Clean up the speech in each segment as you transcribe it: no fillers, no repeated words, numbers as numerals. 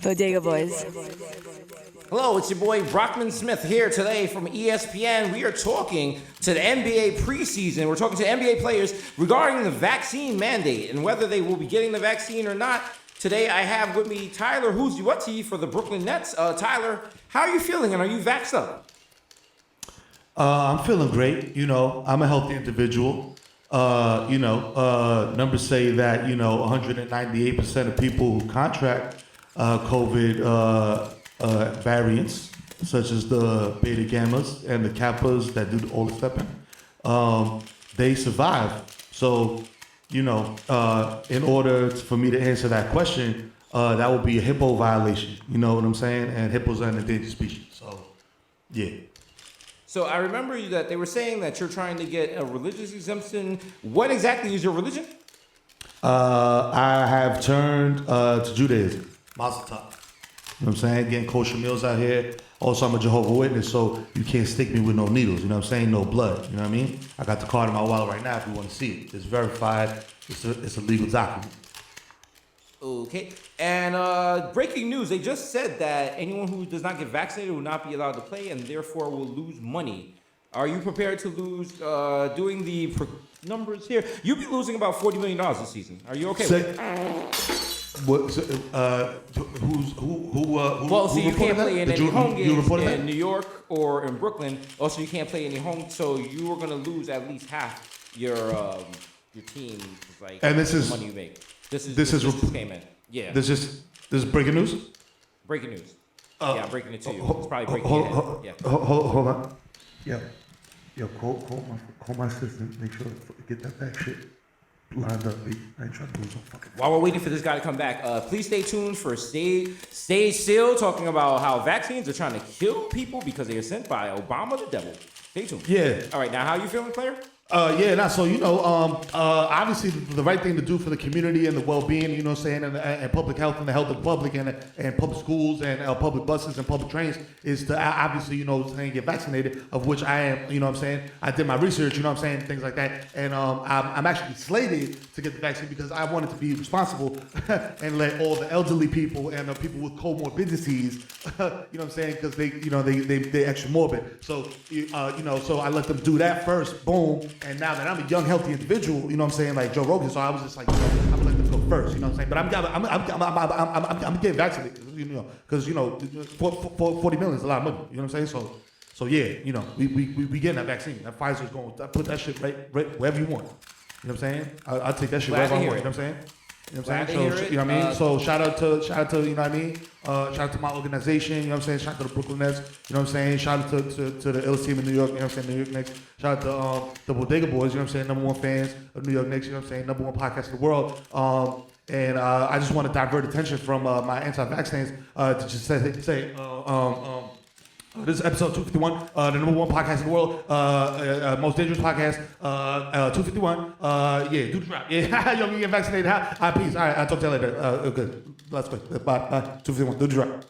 Bodega Boys. Hello, it's your boy Brockman Smith here today from ESPN. We are talking to the NBA preseason. We're talking to NBA players regarding the vaccine mandate and whether they will be getting the vaccine or not. Today I have with me Tyler Huziwati for the Brooklyn Nets. Tyler, how are you feeling and are you vaxxed up? I'm feeling great. You know, I'm a healthy individual. Numbers say that, 198% of people who contract COVID variants, such as the beta gammas and the kappas that do all the stepping, they survive. So, in order for me to answer that question, that would be a hippo violation. You know what I'm saying? And hippos are an endangered species. So, yeah. So I remember that they were saying that you're trying to get a religious exemption. What exactly is your religion? I have turned to Judaism. Mazel tov. You know what I'm saying? Getting kosher meals out here. Also, I'm a Jehovah's Witness, so you can't stick me with no needles. You know what I'm saying? No blood. You know what I mean? I got the card in my wallet right now if you want to see it. It's verified. It's a legal document. Okay. And breaking news, they just said that anyone who does not get vaccinated will not be allowed to play and therefore will lose money. Are you prepared to lose, doing the numbers here? You'll be losing about $40 million this season. Are you okay with it? What? Well, so you can't play in any home games in New York or in Brooklyn. Also, you can't play any home, so you are going to lose at least half your team, like, and this the is money you make. This just came in. Yeah. This is breaking news. Breaking news. Yeah, I'm breaking it to you. It's probably breaking it. Yeah. Hold on. Yo, call my assistant. Make sure to get that back shit lined up. I ain't trying to lose no fucking. While we're waiting for this guy to come back, please stay tuned for Stay Still, talking about how vaccines are trying to kill people because they are sent by Obama the devil. Stay tuned. Yeah. All right, now how you feeling, player? Obviously the right thing to do for the community and the well-being, you know what I'm saying, and public health and the health of the public and public schools and public buses and public trains is to obviously, get vaccinated, of which I am, you know what I'm saying. I did my research, you know what I'm saying, things like that. And I'm actually slated to get the vaccine because I wanted to be responsible and let all the elderly people and the people with comorbidities, you know what I'm saying, because they extra morbid. So, so I let them do that first, boom. And now that I'm a young, healthy individual, you know what I'm saying, like Joe Rogan, so I was just like, I'm gonna let them go first, you know what I'm saying. But I'm getting vaccinated, because 40 million is a lot of money, you know what I'm saying. So yeah, we getting that vaccine. That Pfizer's going to put that shit right wherever you want. You know what I'm saying? I'll take that shit wherever I want. You know what I'm saying? You know what I'm saying? So, you know what I mean? So shout out to, you know what I mean? Shout out to my organization, you know what I'm saying? Shout out to the Brooklyn Nets, you know what I'm saying? Shout out to the illest team in New York, you know what I'm saying? New York Knicks. Shout out to the Bodega Boys, you know what I'm saying? #1 fans of New York Knicks, you know what I'm saying? #1 podcast in the world. And I just want to divert attention from my anti-vax stance to just say this is episode 251, the #1 podcast in the world, most dangerous podcast, 251. Yeah, do the drop. Yeah, yo, you get vaccinated. Peace. All right, I'll talk to you later. Good. Let's go. Bye. 251. Do the drop.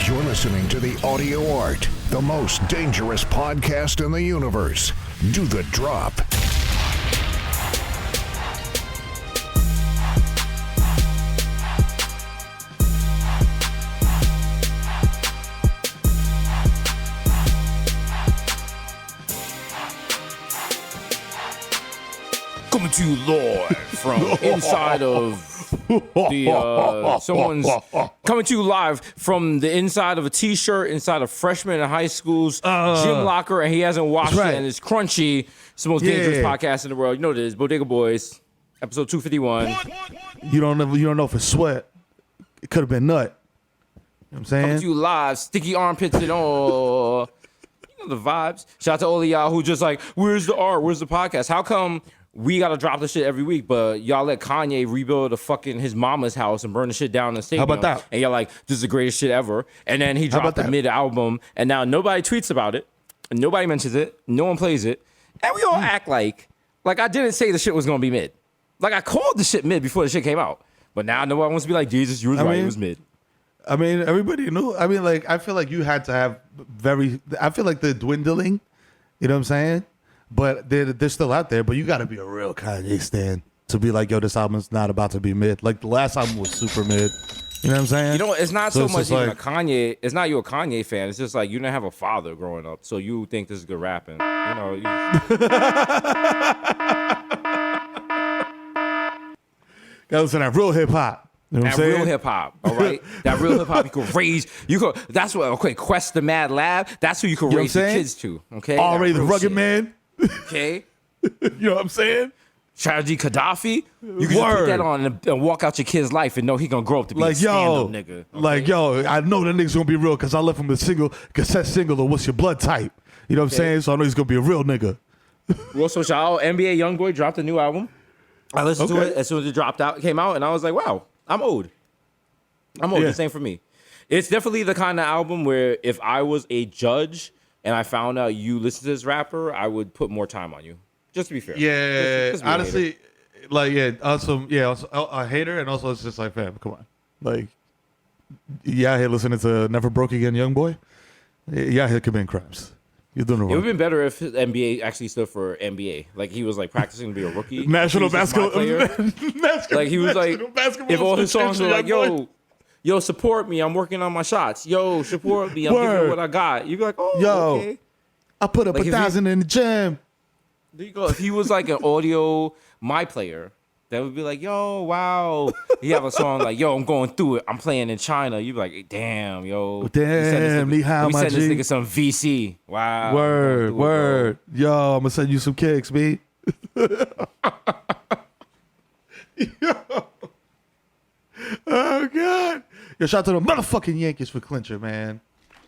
You're listening to The Audio Art, the most dangerous podcast in the universe. Do the drop. Coming to you live from inside of coming to you live from the inside of a t-shirt inside of freshman in high school's gym locker, and he hasn't washed it, and it's crunchy. It's the most dangerous podcast in the world. You know what it is, Bodega Boys, episode 251. You don't know if it's sweat. It could have been nut. You know what I'm saying? Coming to you live, sticky armpits and all. You know the vibes. Shout out to all of y'all who just like, where's the art? Where's the podcast? How come we gotta drop this shit every week, but y'all let Kanye rebuild his mama's house and burn the shit down in the stadium? How about that? And y'all like, this is the greatest shit ever. And then he dropped the mid-album, and now nobody tweets about it, and nobody mentions it, no one plays it, and we all act like I didn't say the shit was gonna be mid. Like I called the shit mid before the shit came out, but now nobody wants to be like, Jesus, you was right, it was mid. I mean, everybody knew. I mean, like, I feel like you had to have I feel like the dwindling, you know what I'm saying? But they're still out there. But you got to be a real Kanye stan to be like, yo, this album's not about to be mid. Like the last album was super mid. You know what I'm saying? You know, it's not so it's much just even like- a Kanye. It's not you a Kanye fan. It's just like you didn't have a father growing up, so you think this is good rapping. You know, Gotta listen to that real hip hop. You know what I'm that saying? real hip hop, all right? That real hip hop you could raise. You could. That's what. Okay, Quest the Mad Lab. That's who you could You know raise what your I'm saying? kids to. Okay. Already That the real rugged shit, man. Okay. You know what I'm saying? Strategy Gaddafi. You can just put that on and walk out your kid's life and know he gonna grow up to be a Like, stand-up yo, nigga. Okay? like, yo, I know that nigga's gonna be real because I left him a single cassette single of What's Your Blood Type. You know what I'm saying? So I know he's gonna be a real nigga. Also, shout out NBA YoungBoy dropped a new album. I listened to it as soon as it came out, and I was like, wow, I'm old. Yeah. This ain't for me. It's definitely the kind of album where if I was a judge and I found out you listen to this rapper, I would put more time on you. Just to be fair. Yeah, Just be a honestly, hater. like, yeah, also a hater, and also it's just like, fam, come on. Like, yeah, out here listening to Never Broke Again Young Boy. Yeah, out here committing crimes. You're doing it It would have wrong. been better if his NBA actually stood for NBA. Like he was like practicing to be a rookie. National He was just my basketball. player. Like he was like, if all his songs were like, yo, support me, I'm working on my shots. Yo, support me, I'm giving you what I got. You'd be like, oh, Yo. okay. I put up Like, if 1,000 in the gym. There you go. If he was like an audio my player, that would be like, yo, wow. You have a song like, yo, I'm going through it. I'm playing in China. You'd be like, damn, yo. Damn, Ni hao, let me my send this G. nigga some VC. Wow. Word, I'm going through it, word. Yo, I'm gonna send you some kicks, B. Oh God. Yo, shout out to the motherfucking Yankees for clincher, man.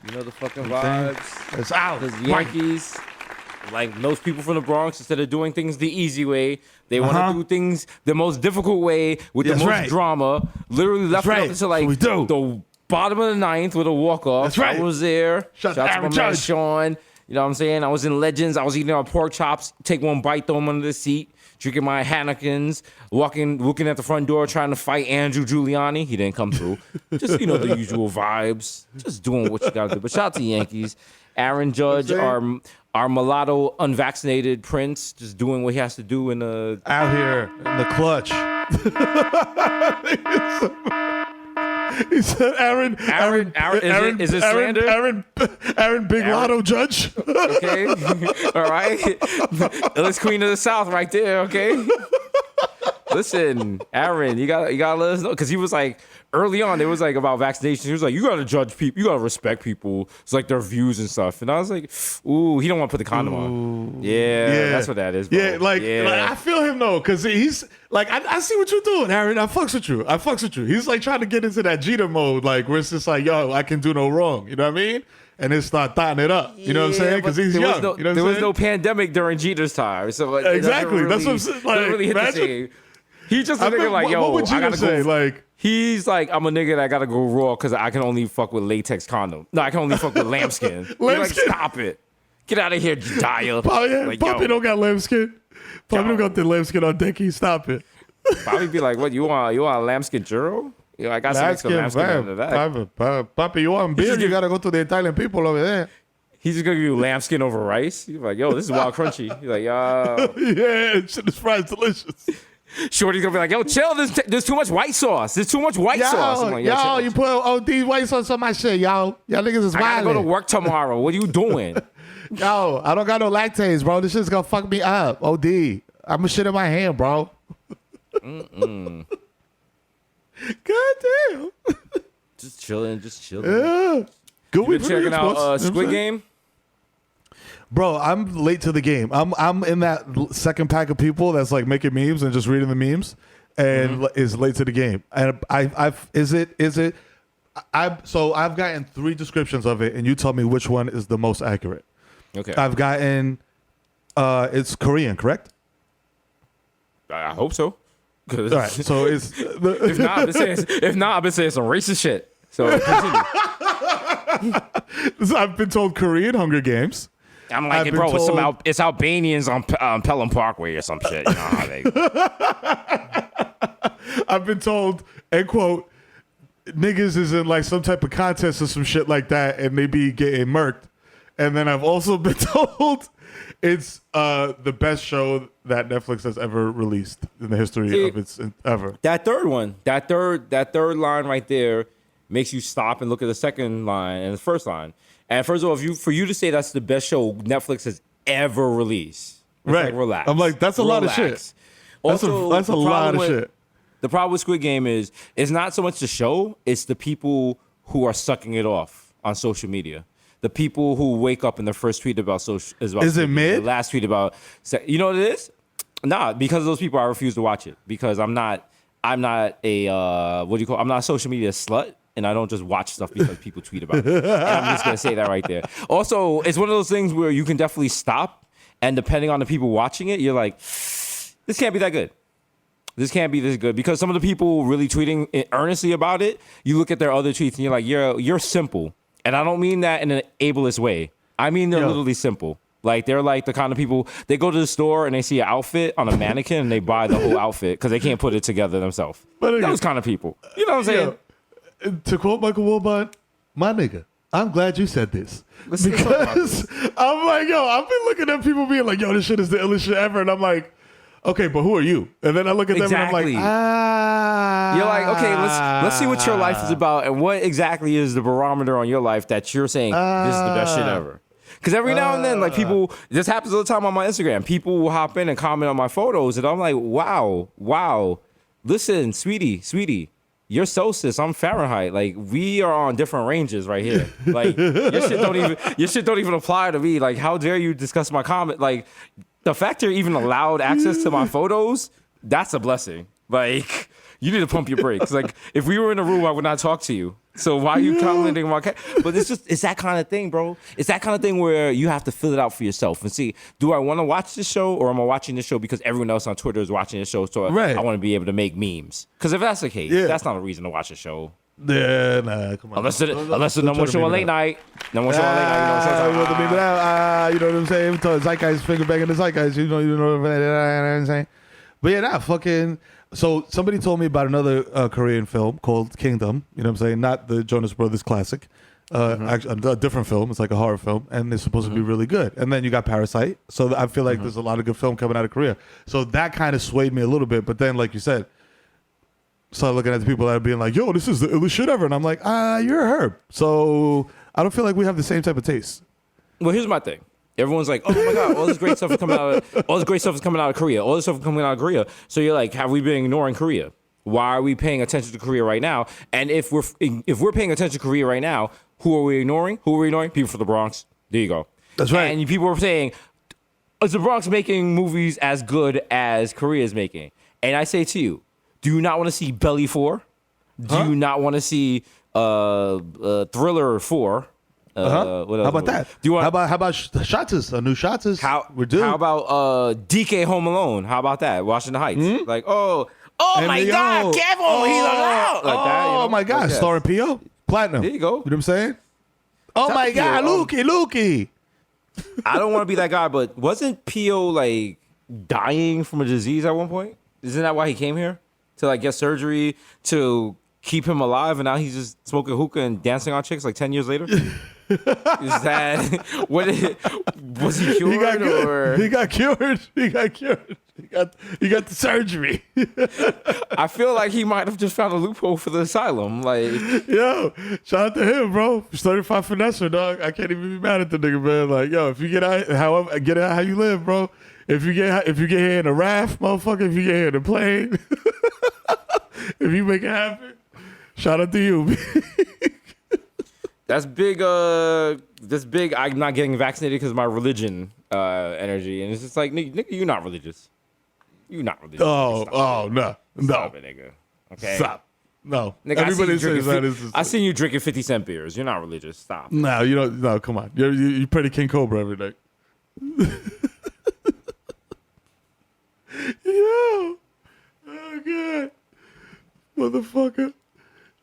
bro. You know the fucking vibes. It's out. Because Yankees, like most people from the Bronx, instead of doing things the easy way, they want to do things the most difficult way with the That's most right. drama. Literally left it right. up until like That's what we do. the bottom of the ninth with a walk-off. That's right. I was there. Shout Shout out out to to my man Judge. Sean. You know what I'm saying? I was in Legends. I was eating our pork chops. Take one bite, throw them under the seat. Drinking my Hannekins. Looking at the front door, trying to fight Andrew Giuliani. He didn't come through. Just, the usual vibes. Just doing what you got to do. But shout out to the Yankees. Aaron Judge, our mulatto, unvaccinated prince, just doing what he has to do in the... Out here in the clutch. He said, Aaron, is it slander? Aaron Big Lotto Judge. Okay? All right? Illest queen of the South right there, okay? Listen, Aaron, you gotta let us know. Because he was like, early on, it was like about vaccinations. He was like, you gotta judge people. You gotta respect people. It's like their views and stuff. And I was like, ooh, he don't want to put the condom on. Yeah, that's what that is, bro. Yeah, like I feel him though, because he's like, I see what you're doing, Aaron. I fucks with you. He's like trying to get into that Jeter mode, like where it's just like, yo, I can do no wrong. You know what I mean? And then start thotting it up. You know what I'm saying? Because he's young. There was no pandemic during Jeter's time. So Exactly. That's what I'm saying. Like, doesn't really hit the imagine- same. He's just a nigga like, yo, what would I Jeter gotta say? go. Like, He's like, I'm a nigga that gotta go raw because I can only fuck with latex condom. No, I can only fuck with lambskin. You're like, Lambskin? stop it. Get out of here, Jediah. Like, Poppy yo. don't got lambskin. Poppy Yo. don't got the lambskin on decky. Stop it. Probably be like, what, you want a lambskin churro? I got some extra lambskin under that. Papi, you want beer? You gotta go to the Italian people over there. He's just gonna give you lambskin over rice. You're like, yo, this is wild crunchy. You're like, yo. Yeah, shit, this fry's delicious. Shorty's gonna be like, yo, chill. There's too much white sauce. There's too much white sauce. I'm like, yo, chill. You put OD white sauce on my shit, y'all. Y'all niggas is I gotta go to wild. work tomorrow. What are you doing? Yo, I don't got no lactase, bro. This shit's gonna fuck me up. OD. I'm a shit in my hand, bro. God damn. Just chilling. Yeah. Good You week been for the checking out sports. You know what I'm Squid saying? Game? Bro, I'm late to the game. I'm in that second pack of people that's like making memes and just reading the memes, and is late to the game. And so I've gotten 3 descriptions of it, and you tell me which one is the most accurate. Okay. I've gotten it's Korean, correct? I hope so. All right. So it's If not, I've been saying some racist shit. So continue. I've been told Korean Hunger Games. I'm like, I've bro, been it's Albanians on Pelham Parkway or some shit. You know how they... I've been told, end quote, niggas is in like some type of contest or some shit like that, and they be getting murked. And then I've also been told it's the best show that Netflix has ever released in the history of its ever. That third one, that third line right there makes you stop and look at the second line and the first line. And first of all, for you to say that's the best show Netflix has ever released, right? Like, relax. I'm like, that's a lot of shit. Also, that's a lot of shit. The problem with Squid Game is it's not so much the show; it's the people who are sucking it off on social media. The people who wake up and their first tweet about social is about. Is it mid? The last tweet about, you know what it is? Nah, because of those people, I refuse to watch it because I'm not a I'm not a social media slut. And I don't just watch stuff because people tweet about it. And I'm just going to say that right there. Also, it's one of those things where you can definitely stop. And depending on the people watching it, you're like, this can't be that good. This can't be this good. Because some of the people really tweeting earnestly about it, you look at their other tweets and you're like, you're simple. And I don't mean that in an ableist way. I mean they're literally simple. Like, they're like the kind of people, they go to the store and they see an outfit on a mannequin and they buy the whole outfit because they can't put it together themselves. Those kind of people. You know what I'm saying? To quote Michael Wilbon, my nigga, I'm glad you said this. Because I'm like, I've been looking at people being like, this shit is the illest shit ever. And I'm like, okay, but who are you? And then I look at them and I'm like, You're like, okay, let's see what your life is about and what exactly is the barometer on your life that you're saying this is the best shit ever. Because every now and then, like, people, this happens all the time on my Instagram. People will hop in and comment on my photos and I'm like, wow. Listen, sweetie. You're Celsius, I'm Fahrenheit. Like, we are on different ranges right here. Like, your shit don't even apply to me. Like, how dare you discuss my comment? Like, the fact you're even allowed access to my photos, that's a blessing. Like, you need to pump your brakes. Like, if we were in a room, I would not talk to you. So why are you commenting on my But it's that kind of thing, bro. It's that kind of thing where you have to fill it out for yourself and see, do I want to watch this show or am I watching this show because everyone else on Twitter is watching this show, so I want to be able to make memes? Because if that's the case, that's not a reason to watch a show. Yeah, nah, come on. Unless it's no more show on late night. No more show on late night. You know what I'm saying? Zeitgeist, finger back in the zeitgeist. You know what I'm saying? But yeah, fucking... So somebody told me about another Korean film called Kingdom. You know what I'm saying? Not the Jonas Brothers classic. Actually, a different film. It's like a horror film, and it's supposed to be really good. And then you got Parasite. So I feel like there's a lot of good film coming out of Korea. So that kind of swayed me a little bit. But then, like you said, started looking at the people that are being like, "Yo, this is the illest shit ever," and I'm like, you're a herb. So I don't feel like we have the same type of taste. Well, here's my thing. Everyone's like, oh my God, all this great stuff is coming out of Korea. All this stuff is coming out of Korea. So you're like, have we been ignoring Korea? Why are we paying attention to Korea right now? And if we're paying attention to Korea right now, who are we ignoring? People from the Bronx. There you go. That's right. And people are saying, is the Bronx making movies as good as Korea is making? And I say to you, do you not want to see Belly 4? Do you not want to see Thriller 4? How about that? How about Shotters? A new Shotters? We're due. How about DK Home Alone? How about that? Washington Heights. Like, oh my God, Kevin, he's allowed. Like that, my God, starring P.O. Platinum. There you go. You know what I'm saying? Oh my God, Lukey. I don't want to be that guy, but wasn't P.O. like dying from a disease at one point? Isn't that why he came here? To like get surgery to keep him alive, and now he's just smoking hookah and dancing on chicks like 10 years later? Is that was he cured? He got cured. He got the surgery. I feel like he might have just found a loophole for the asylum. Like, yo, shout out to him, bro. 35 finesser, dog. I can't even be mad at the nigga, man. Like, yo, if you get out, get out how you live, bro. If you get here in a raft, motherfucker. If you get here in a plane, if you make it happen, shout out to you. That's big. That's big. I'm not getting vaccinated because of my religion energy, and it's just like, nigga, you're not religious. You're not religious. No. Stop it, nigga. Okay. Stop. No. Nigga, Everybody says that. I seen you drinking 50 cent beers. You're not religious. Stop. No, you don't. No, come on. You pray to King Cobra every day. Yo. Oh God. Motherfucker.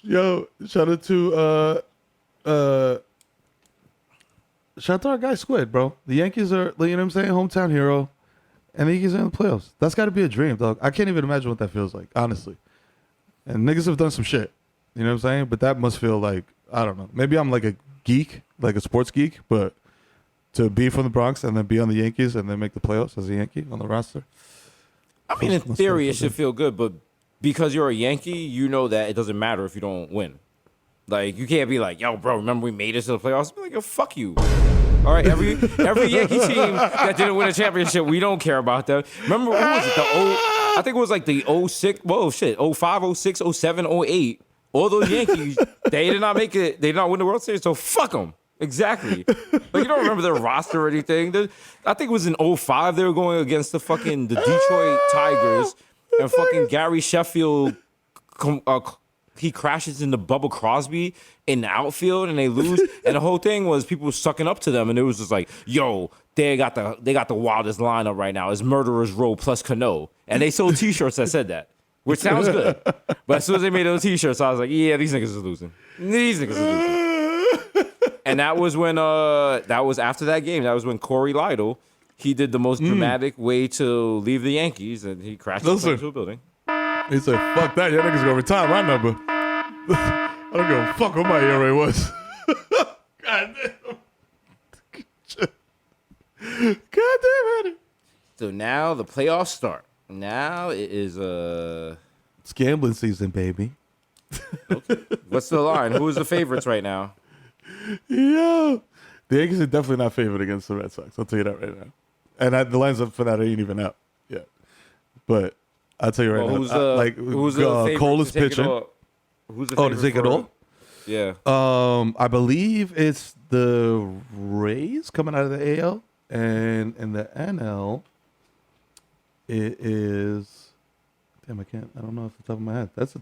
Yo, shout out to our guy Squid, bro. The Yankees are, you know what I'm saying, hometown hero, and the Yankees are in the playoffs. That's got to be a dream, dog. I can't even imagine what that feels like, honestly. And niggas have done some shit, you know what I'm saying? But that must feel like, I don't know. Maybe I'm like a geek, like a sports geek, but to be from the Bronx and then be on the Yankees and then make the playoffs as a Yankee on the roster? I mean, in theory, it should feel good, but because you're a Yankee, you know that it doesn't matter if you don't win. Like, you can't be like, yo, bro, remember we made it to the playoffs? Be like, yo, fuck you. All right, every Yankee team that didn't win a championship, we don't care about them. Remember, who was it? I think it was like the 06, 05, 06, 07, 08. All those Yankees, they did not make it. They did not win the World Series, so fuck them. Exactly. Like, you don't remember their roster or anything. I think it was in 05 they were going against the Detroit Tigers, and fucking Gary Sheffield, he crashes into Bubba Crosby in the outfield and they lose. And the whole thing was people sucking up to them, and it was just like, yo, they got the wildest lineup right now. It's Murderers Row plus Cano. And they sold T-shirts that said that, which sounds good. But as soon as they made those T-shirts, I was like, yeah, these niggas is losing. And that was when that was after that game. That was when Corey Lytle, he did the most dramatic way to leave the Yankees, and he crashed into a building. He said, fuck that, y'all niggas gonna retire my number. I don't give a fuck what my ERA was. God damn. God damn it. So now the playoffs start. Now it is it's gambling season, baby. Okay. What's the line? Who is the favorites right now? Yo, the Yankees are definitely not favored against the Red Sox. I'll tell you that right now. And the lines up for that ain't even out yet. But I'll tell you right now. Who's the favorite Cole is to take pitching. it all? Who's the To favorite take it all? Yeah. I believe it's the Rays coming out of the AL, and in the NL, it is. Damn, I don't know off the top of my head. That's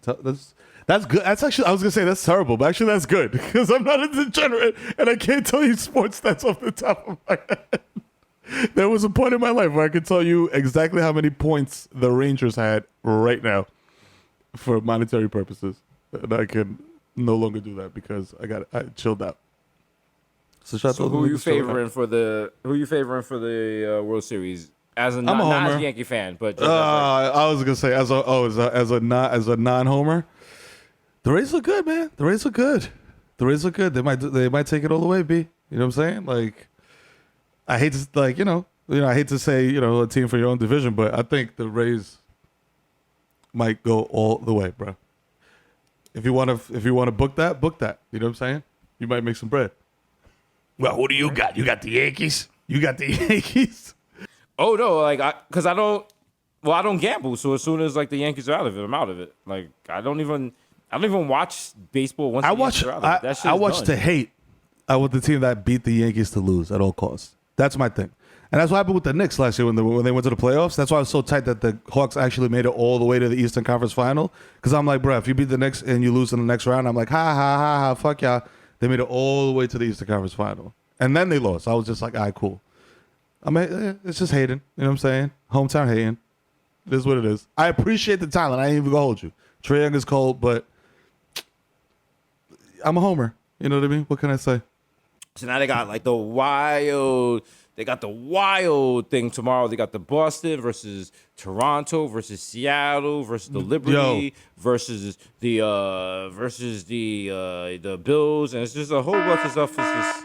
good. That's actually, I was gonna say that's terrible, but actually that's good because I'm not a degenerate and I can't tell you sports stats off the top of my head. There was a point in my life where I could tell you exactly how many points the Rangers had right now for monetary purposes, and I can no longer do that because I chilled out. So who are you favoring for the World Series? As a not as a Yankee fan, but just I was gonna say as a non-homer, the Rays look good, man. The Rays look good. They might take it all the way, B. You know what I'm saying? Like, I hate to I hate to say a team for your own division, but I think the Rays might go all the way, bro. If you want to book that. You know what I'm saying? You might make some bread. Well, who do you got? You got the Yankees. Oh no, because I don't gamble. So as soon as the Yankees are out of it, I'm out of it. Like I don't even watch baseball once the Yankees are out of it. I watch to hate. I want the team that beat the Yankees to lose at all costs. That's my thing, and that's what happened with the Knicks last year when they went to the playoffs. That's why I was so tight that the Hawks actually made it all the way to the Eastern Conference Final. Because I'm like, bro, if you beat the Knicks and you lose in the next round, I'm like, ha ha ha ha, fuck y'all. They made it all the way to the Eastern Conference Final, and then they lost. I was just like, all right, cool. I mean, it's just hating. You know what I'm saying? Hometown hating. It is what it is. I appreciate the talent. I ain't even gonna hold you. Trae Young is cold, but I'm a homer. You know what I mean? What can I say? So now they got the wild thing tomorrow. They got the Boston versus Toronto versus Seattle versus the Liberty versus the Bills, and it's just a whole bunch of stuff. It's just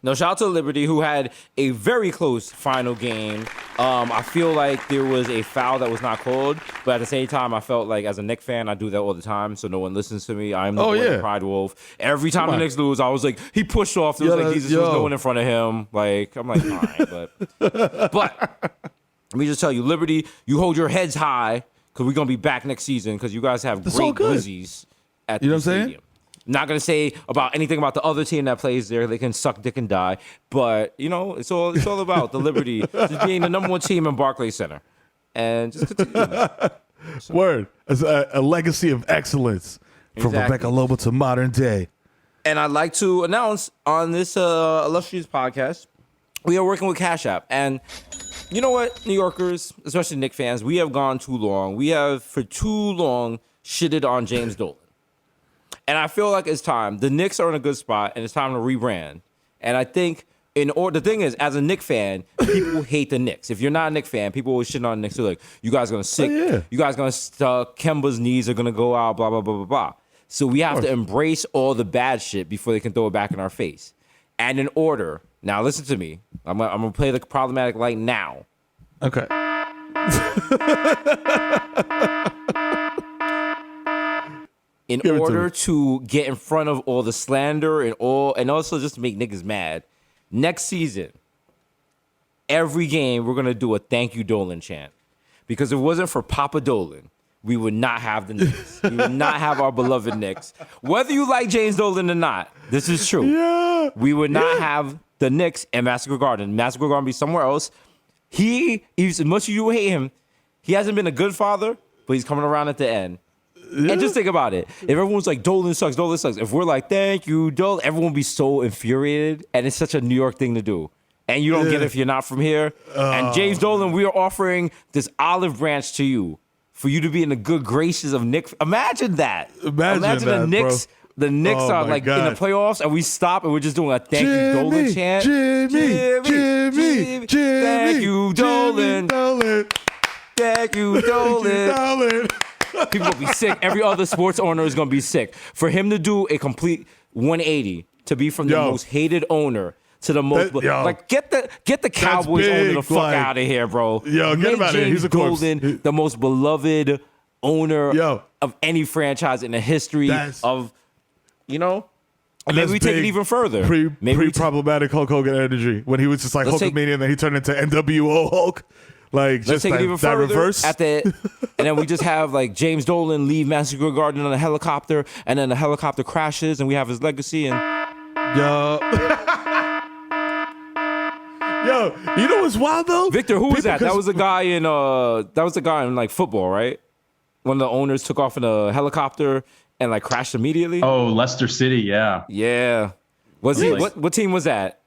no, shout out to Liberty, who had a very close final game. I feel like there was a foul that was not called, but at the same time, I felt like as a Knicks fan, I do that all the time, so no one listens to me. I'm the Pride Wolf. Every time the Knicks lose, I was like, he pushed off. There was no one in front of him. I'm like, all right, but let me just tell you, Liberty, you hold your heads high because we're gonna be back next season because you guys have great Glizzies at the stadium. Not gonna say about anything about the other team that plays there. They can suck dick and die, but it's all about the Liberty just being the number one team in Barclays Center, and just continue. So. Word, as a legacy of excellence from Rebecca Lobo to modern day. And I'd like to announce on this illustrious podcast, we are working with Cash App, and you know what, New Yorkers, especially Knicks fans, we have gone too long. We have for too long shitted on James Dolan. And I feel like it's time. The Knicks are in a good spot, and it's time to rebrand. And I think the thing is, as a Knicks fan, people hate the Knicks. If you're not a Knicks fan, people always shitting on the Knicks. They're like, you guys are going to sick. You guys are going to Kemba's knees are going to go out, blah, blah, blah, blah, blah. So we have to embrace all the bad shit before they can throw it back in our face. And in order, now listen to me. I'm gonna play the problematic light now. Okay. In order to get in front of all the slander and also just to make niggas mad, next season, every game we're gonna do a thank you Dolan chant. Because if it wasn't for Papa Dolan, we would not have the Knicks. We would not have our beloved Knicks. Whether you like James Dolan or not, this is true. Yeah. We would not have the Knicks and Massacre Garden. Massacre Garden would be somewhere else. As much as you hate him, he hasn't been a good father, but he's coming around at the end. Yeah. And just think about it. If everyone's like, Dolan sucks, Dolan sucks. If we're like, thank you, Dolan, everyone would be so infuriated. And it's such a New York thing to do. And you don't get it if you're not from here. And James Dolan, we are offering this olive branch to you for you to be in the good graces of Knicks. Imagine that. Imagine the Knicks. Bro. The Knicks are like in the playoffs, and we stop, and we're just doing a thank you Dolan chant. Jimmy, thank you Dolan. Thank you Dolan. People will be sick. Every other sports owner is going to be sick. For him to do a complete 180, to be from the most hated owner to the most like get the Cowboys owner the fuck out of here, bro. Yo, get him out of here. He's a corpse. Golden, the most beloved owner of any franchise in the history of, you know. And maybe we take it even further. Pre-problematic Hulk Hogan energy when he was just like Hulkamania and then he turned into NWO Hulk. Like, let's take it even further. Reverse. And then we just have like James Dolan leave Massacre Garden on a helicopter, and then the helicopter crashes, and we have his legacy. And Yo, you know what's wild though? Victor, who was that? That was a guy in like football, right? One of the owners took off in a helicopter and like crashed immediately. Oh, Leicester City, yeah. Yeah. Was he what team was that?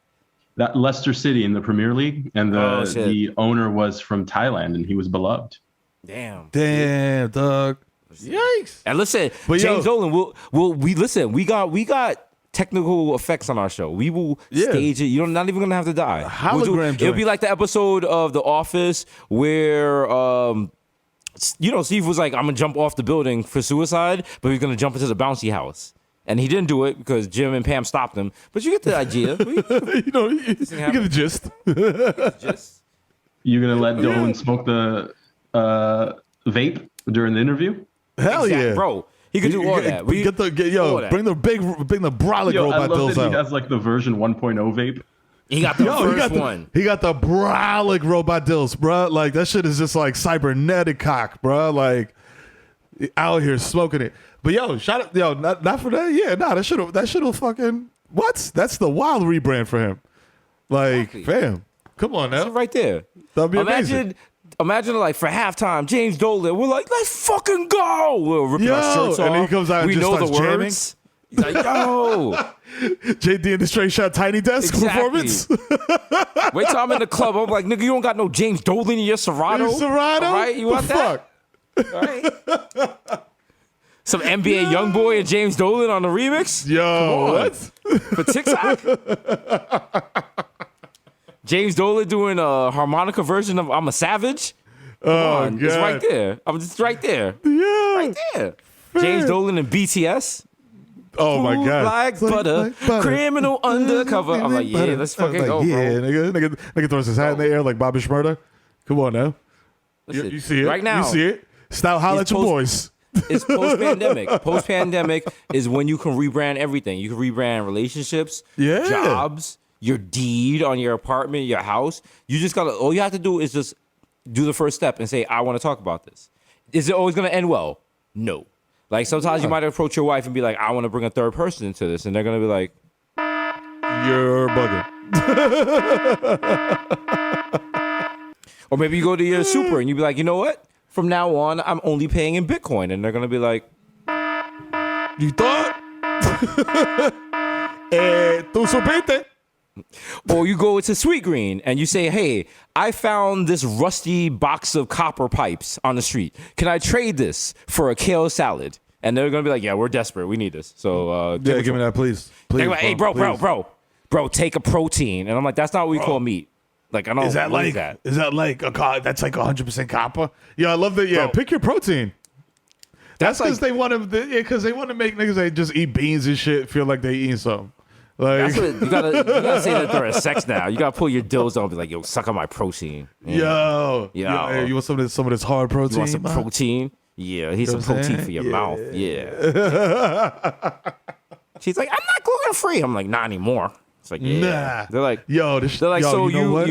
That Leicester City in the Premier League, and the owner was from Thailand, and he was beloved. Damn, dog. Yikes. And listen, but James Dolan, we got technical effects on our show. We will stage it. You're not even gonna have to die. It'll be like the episode of The Office where Steve was like, I'm gonna jump off the building for suicide, but he's gonna jump into the bouncy house. And he didn't do it because Jim and Pam stopped him. But you get the idea. You get the gist. You gonna let Dolan smoke the vape during the interview? Hell yeah, bro. He could do all that. Bring the brolic robot dills out. He has like the version 1.0 vape. He got the first one. He got the brolic robot dills, bro. Like that shit is just like cybernetic cock, bro. Like out here smoking it. But shout out, not for that. Yeah, that should have fucking what? That's the wild rebrand for him. Like, fam, come on now, right there. That'd be amazing. Imagine like for halftime, James Dolan, we're like, let's fucking go. We're ripping our shirts off. And he comes out and just starts jamming. Words. He's like, yo. JD in the straight shot tiny desk performance. Wait till I'm in the club. I'm like, nigga, you don't got no James Dolan in your Serato. Serato? All right, you want that? All right. Some NBA YoungBoy and James Dolan on the remix? Yo, what? For TikTok? James Dolan doing a harmonica version of I'm a Savage? Come on. God. It's right there. I'm just right there. Yeah. Right there. Man. James Dolan and BTS. Oh, my God. Like butter, criminal undercover. I'm like, yeah, let's fucking go, bro. Nigga throws his hat in the air like Bobby Shmurda. Come on now. Listen, you see it. Right now. You see it. Style, holla at your boys. It's post-pandemic. Post-pandemic is when you can rebrand everything. You can rebrand relationships, jobs, your deed on your apartment, your house. You just gotta. All you have to do is just do the first step and say, "I want to talk about this." Is it always gonna end well? No. Like sometimes you might approach your wife and be like, "I want to bring a third person into this," and they're gonna be like, "You're bugging." Or maybe you go to your super and you be like, "You know what? From now on, I'm only paying in Bitcoin," and they're gonna be like, "You thought?" Tú supiste. Or you go to Sweet Green and you say, "Hey, I found this rusty box of copper pipes on the street. Can I trade this for a kale salad?" And they're gonna be like, "Yeah, we're desperate. We need this." So give me that, please. Please, like, hey, bro, take a protein. And I'm like, that's not what we call meat. Like, I don't. Is that like that's like 100% copper? Yeah, I love that. Yeah, pick your protein. That's because they want to. Because they want to make niggas that just eat beans and shit feel like they eating something. Like that's what, you gotta say that during sex now. You gotta pull your dills on and be like, yo, suck on my protein. Yo, hey, you want some of this hard protein? You want some protein? Yeah, here's some protein for your mouth. Yeah. She's like, I'm not gluten free. I'm like, not anymore. It's like, yeah. Nah. They're like, they're like, so you know what?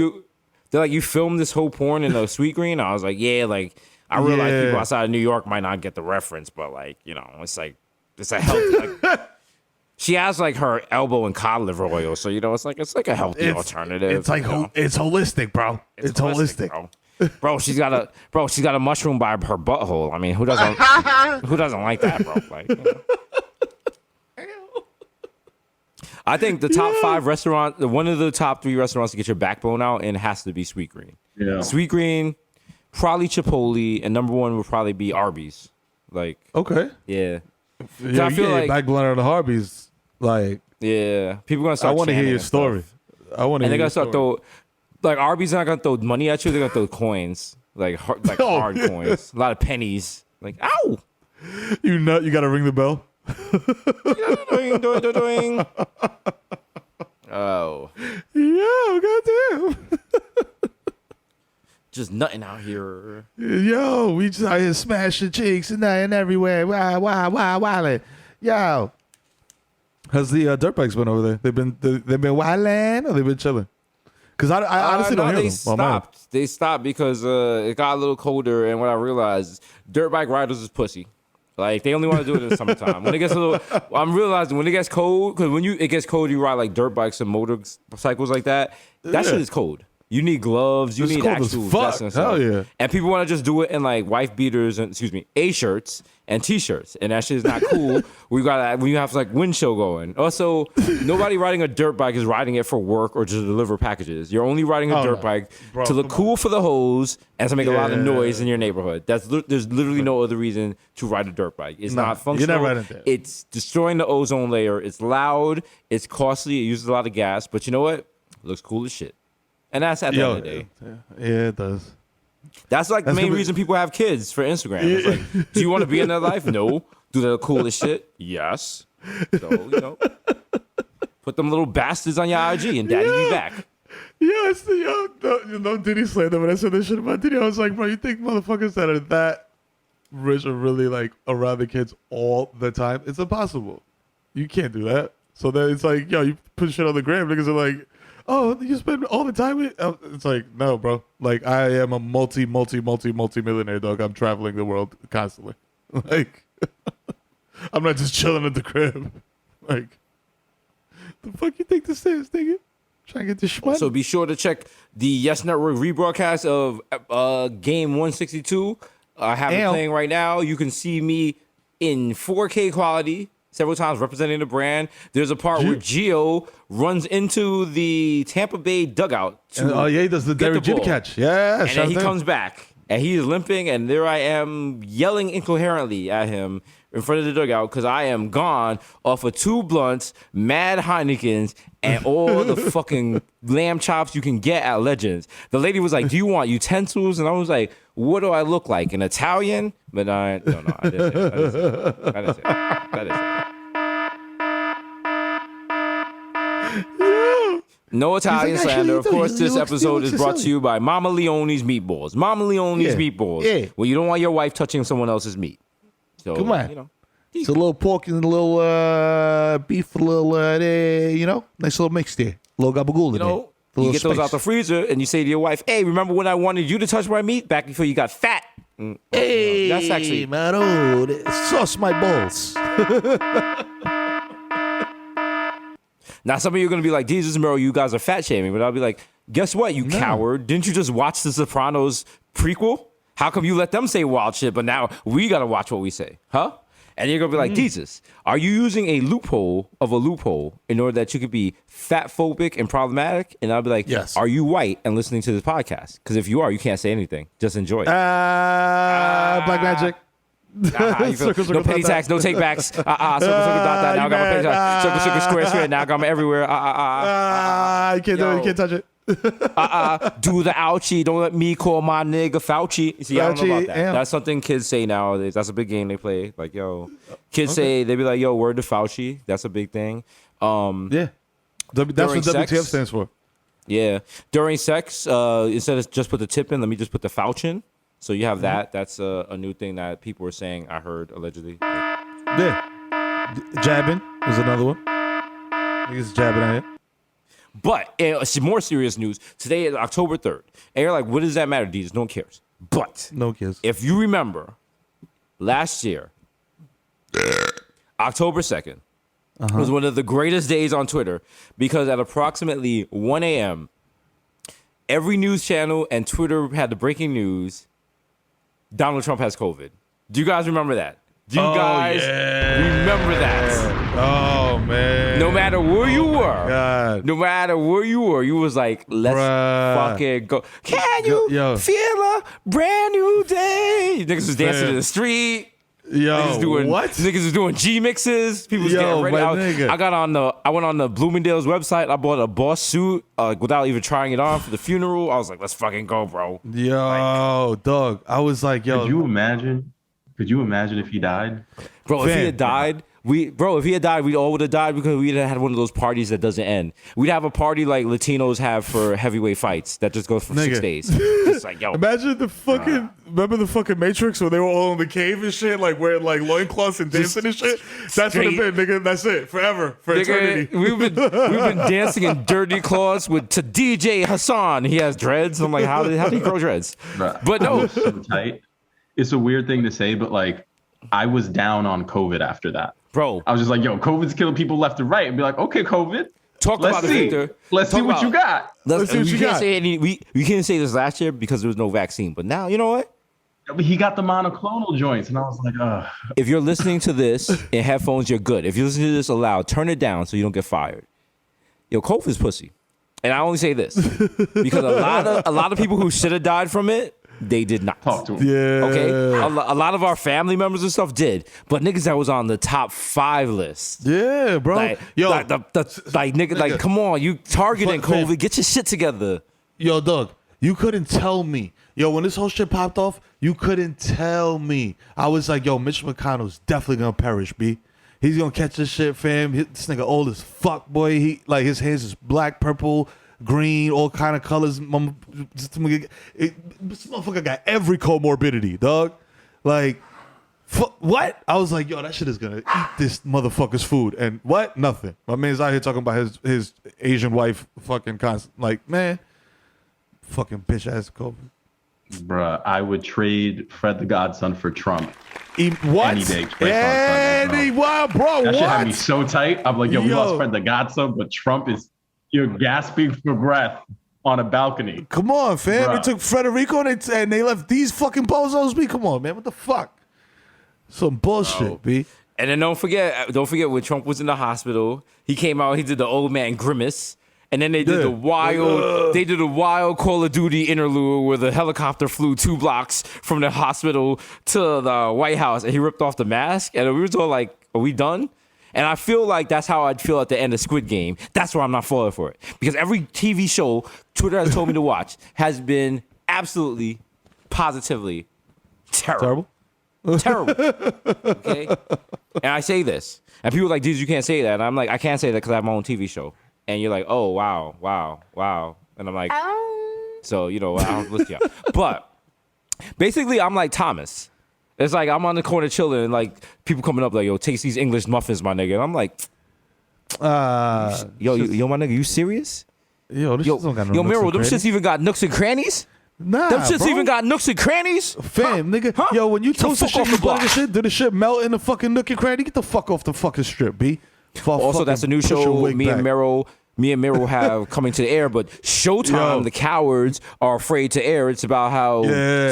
They're like, you filmed this whole porn in a Sweet Green? I was like, yeah, like, I realize people outside of New York might not get the reference, but like, you know, it's like, it's a healthy, like, she has like her elbow and cod liver oil, so you know, it's like a healthy alternative. It's like, it's holistic, bro. It's holistic. Bro, she's got a mushroom by her butthole. I mean, who doesn't like that, bro? Like, you know. I think the top 5 restaurant, one of the top 3 restaurants to get your backbone out in has to be Sweet Green. Yeah. Sweet Green, probably Chipotle, and number 1 would probably be Arby's. Like, okay, yeah. I feel like backbone out of the Harbies. Like, yeah, people gonna start. I want to hear your story. I want to. And they're gonna start throw, like Arby's not gonna throw money at you. They're gonna throw coins, like hard coins, a lot of pennies. Like, ow! You got to ring the bell. Oh. Yo, goddamn. Just nothing out here. Yo, we just out here smashing cheeks and nothing everywhere. Wow. Yo. How's the dirt bikes been over there? They've been wildin' or they've been chilling? Because I honestly don't hear them. Stopped. They stopped because it got a little colder, and what I realized, dirt bike riders is pussy. Like, they only want to do it in the summertime. When it gets I'm realizing when it gets cold, because when it gets cold, you ride like dirt bikes and motorcycles like that. That shit is cold. You need gloves. You need actual vests and stuff. Hell yeah. And people want to just do it in like wife beaters and A-shirts and T-shirts, and that shit is not cool. When you have like wind chill going. Also, nobody riding a dirt bike is riding it for work or to deliver packages. You're only riding a dirt bike to look cool for the hoes and to make a lot of noise in your neighborhood. There's literally no other reason to ride a dirt bike. It's not functional. You're not riding that. It's destroying the ozone layer. It's loud. It's costly. It uses a lot of gas. But you know what? It looks cool as shit. And that's at the end of the day. Yeah, it does. That's like the main reason people have kids for Instagram. It's like, do you want to be in their life? No. Do they look cool as shit? Yes. So, you know, put them little bastards on your IG and daddy be back. Yeah, Diddy slammed them when I said this shit about Diddy. I was like, bro, you think motherfuckers that are that rich are really like around the kids all the time? It's impossible. You can't do that. So then it's like, yo, you put shit on the gram, niggas are like, oh, you spend all the time with it? It's like, no, bro. Like, I am a multi-millionaire, dog. I'm traveling the world constantly. Like, I'm not just chilling at the crib. Like, the fuck you think this is, nigga? Trying to get this shmoney. So be sure to check the Yes Network rebroadcast of Game 162. I have it playing right now. You can see me in 4K quality several times representing the brand. There's a part where Gio runs into the Tampa Bay dugout. He does the Derek Jeter catch. Yeah, and then he comes back, and he's limping, and there I am yelling incoherently at him in front of the dugout because I am gone off of 2 blunts, mad Heinekens, and all the fucking lamb chops you can get at Legends. The lady was like, do you want utensils? And I was like, what do I look like, an Italian? But I didn't say that. No Italian slander. Of course, this episode is brought to you by Mama Leone's Meatballs. Mama Leone's Meatballs. Yeah. Well, you don't want your wife touching someone else's meat. So, come on. You know, it's a little pork and a little beef, a little, nice little mix there. A little gabagool in there. You get those out the freezer and you say to your wife, hey, remember when I wanted you to touch my meat back before you got fat? Hey, that's actually, Mero, sauce my balls. Now, some of you are going to be like, Jesus, Mero, you guys are fat shaming. But I'll be like, guess what, you coward? Didn't you just watch The Sopranos prequel? How come you let them say wild shit, but now we got to watch what we say? Huh? And you're going to be like, Jesus, are you using a loophole in order that you could be fat phobic and problematic? And I'll be like, yes. Are you white and listening to this podcast? Because if you are, you can't say anything. Just enjoy it. Black magic. No penny tax, no take backs. Circle, dot, dot. Now I got my penny tax. Circle, square. Now I got my everywhere. You can't do it. You can't touch it. Do the ouchie. Don't let me call my nigga Fauci. See, I don't know about that. That's something kids say nowadays. That's a big game they play. Like, yo, kids say, they be like, yo, word to Fauci. That's a big thing. Yeah. That's what WTF stands for. Yeah. During sex, instead of just put the tip in, let me just put the Fauci in. So you have that. That's a new thing that people were saying, I heard, allegedly. Yeah. Jabbing is another one. Niggas jabbing out here. But some more serious news. Today is October 3rd. And you're like, what does that matter, Desus? No one cares. But no kids. If you remember, last year, October 2nd, was one of the greatest days on Twitter because at approximately 1 a.m., every news channel and Twitter had the breaking news, Donald Trump has COVID. Do you guys remember that? Do you guys remember that? Oh, man. No matter where you were. God. No matter where you were, you was like, let's fucking go. Can you feel a brand new day? Niggas was dancing in the street. Yo, Niggas was doing G mixes. People was getting ready. I went on the Bloomingdale's website. I bought a boss suit without even trying it on for the funeral. I was like, let's fucking go, bro. Yo, dog. I was like, yo. Could you imagine if he died? Bro, if he had died, we all would have died because we'd have had one of those parties that doesn't end. We'd have a party like Latinos have for heavyweight fights that just goes for 6 days. It's like, yo. Imagine the fucking, remember the fucking Matrix where they were all in the cave and shit, like wearing like loincloths and dancing and shit? That's what it been, nigga. That's it. Forever. For eternity. We've been dancing in dirty clothes to DJ Hasan. He has dreads. I'm like, how did he grow dreads? But no. So tight. It's a weird thing to say, but like, I was down on COVID after that. Bro. I was just like, yo, COVID's killing people left and right. And be like, okay, COVID. Let's see what you got. Let's see what you got. We can't say this last year because there was no vaccine. But now, you know what? He got the monoclonal joints. And I was like, ugh. If you're listening to this in headphones, you're good. If you're listening to this aloud, turn it down so you don't get fired. Yo, COVID's pussy. And I only say this because a lot of people who should have died from it, they did not. Talk to him. Yeah. Okay. A lot of our family members and stuff did, but niggas that was on the top 5 list. Yeah, bro. Nigga, come on, you targeting COVID? Get your shit together. Yo, Doug, you couldn't tell me. Yo, when this whole shit popped off, you couldn't tell me. I was like, yo, Mitch McConnell's definitely gonna perish, B. He's gonna catch this shit, fam. This nigga old as fuck, boy. He like his hands is black, purple, green, all kind of colors. This motherfucker got every comorbidity, dog. Like, what? I was like, yo, that shit is gonna eat this motherfucker's food. And what? Nothing. My man's out here talking about his Asian wife fucking constant. Like, man, fucking bitch ass COVID. Bruh, I would trade Fred the Godson for Trump. What? Any day. Bro, that what? Shit had me so tight. I'm like, yo, we lost Fred the Godson, but Trump is, you're gasping for breath on a balcony. Come on, fam. Bruh. They took Federico and they left these fucking bozos, B. Come on, man. What the fuck? Some bullshit, B. And then don't forget when Trump was in the hospital, he came out, he did the old man grimace. And then they did the wild Call of Duty interlude where the helicopter flew 2 blocks from the hospital to the White House, and he ripped off the mask. And we were all like, "Are we done?" And I feel like that's how I'd feel at the end of Squid Game. That's why I'm not falling for it, because every TV show Twitter has told me to watch has been absolutely, positively terrible. Terrible. Okay. And I say this, and people are like, "Dude, you can't say that." And I'm like, I can't say that because I have my own TV show. And you're like, oh, wow. And I'm like, so, you know, I don't listen to y'all. But basically, I'm like Thomas. It's like I'm on the corner chilling, and like people coming up like, yo, taste these English muffins, my nigga. And I'm like, yo, my nigga, you serious? Yo, this shit don't got no yo, nooks Mero, and them crannies. shits even got nooks and crannies? Nah, them shits bro. even got nooks and crannies? Fam, nigga. Huh? Yo, when you toast the shit, you butter the shit, did the shit melt in the fucking nook and cranny? Get the fuck off the fucking strip, B. Also, that's a new show me and Mero have coming to the air, but Showtime, the cowards are afraid to air. It's about how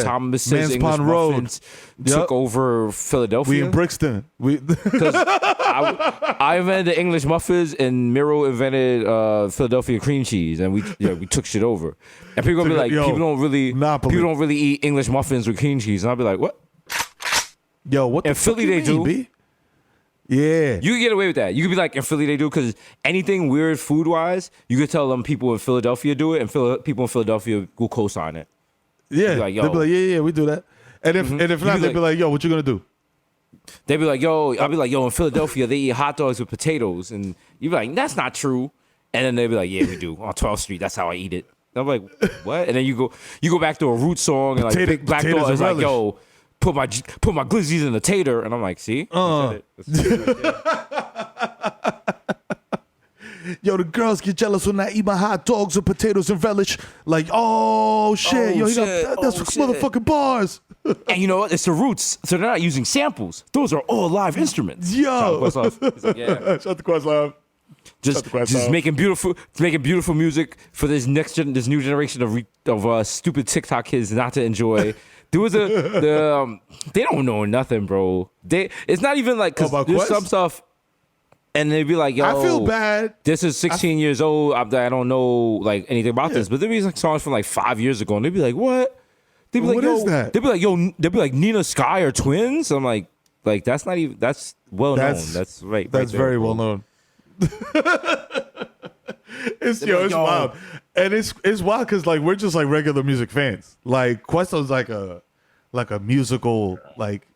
Thomas's English muffins took over Philadelphia. We in Brixton. Because I invented the English muffins, and Mero invented Philadelphia cream cheese, and we took shit over. And people gonna be like, people don't really eat English muffins with cream cheese, and I'll be like, what? Yo, what? In Philly they do. B? Yeah. You could get away with that. You could be like, in Philly they do, because anything weird food-wise, you could tell them people in Philadelphia do it, and people in Philadelphia will co-sign it. Yeah. Like, yo. They'll be like, yeah, we do that. And if not, they'll be like, yo, what you gonna do? They'd be like, yo, I'll be like, yo, in Philadelphia, they eat hot dogs with potatoes. And you'd be like, that's not true. And then they'd be like, yeah, we do. On 12th Street, that's how I eat it. And I'm like, what? And then you go back to a root song, and like Big Black Dog is like, yo, put my glizzies in the tater. And I'm like, see? Yo, the girls get jealous when I eat my hot dogs with potatoes and relish. Like, oh shit, yo, that's motherfucking bars. And you know what? It's the roots, so they're not using samples. Those are all live instruments. Yo, He's like, yeah. Shout to Questlove. Just making beautiful music for this this new generation of stupid TikTok kids not to enjoy. There was they don't know nothing, bro. It's not even like, because there's some stuff. And they'd be like, yo, I feel bad. This is 16 years old. I don't know like anything about this. But there'd be like songs from like 5 years ago. And they'd be like, what? They'd be like, what is that? They'd be like, yo, they'd be like, Nina Sky are twins. I'm like that's not even, that's well known. That's right. That's very well known. It's wild. And it's wild because like we're just like regular music fans. Like Questlove's like a musical like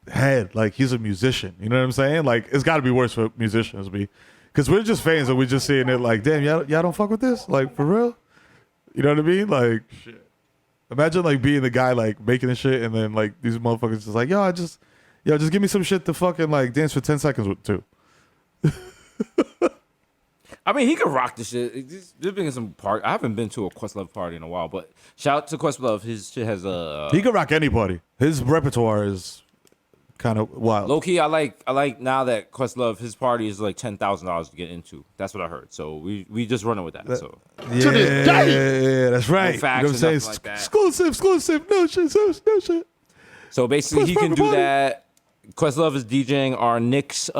head, like he's a musician, you know what I'm saying? Like it's got to be worse for musicians, because we're just fans and we're just seeing it like, damn, y'all don't fuck with this, like for real, you know what I mean? Like shit, imagine like being the guy like making the shit and then like these motherfuckers just like, just give me some shit to fucking like dance for 10 seconds with too. I mean, he could rock the shit. Just being some party. I haven't been to a Questlove party in a while, but shout out to Questlove. His shit has he could rock any party. His repertoire is kind of wild. Low key, I like now that Questlove, his party is like $10,000 to get into. That's what I heard. So we just running with that. So yeah, that's right. No facts, you know what I'm saying? like that. Exclusive, no shit. So basically, he can do that. Questlove is DJing our Knicks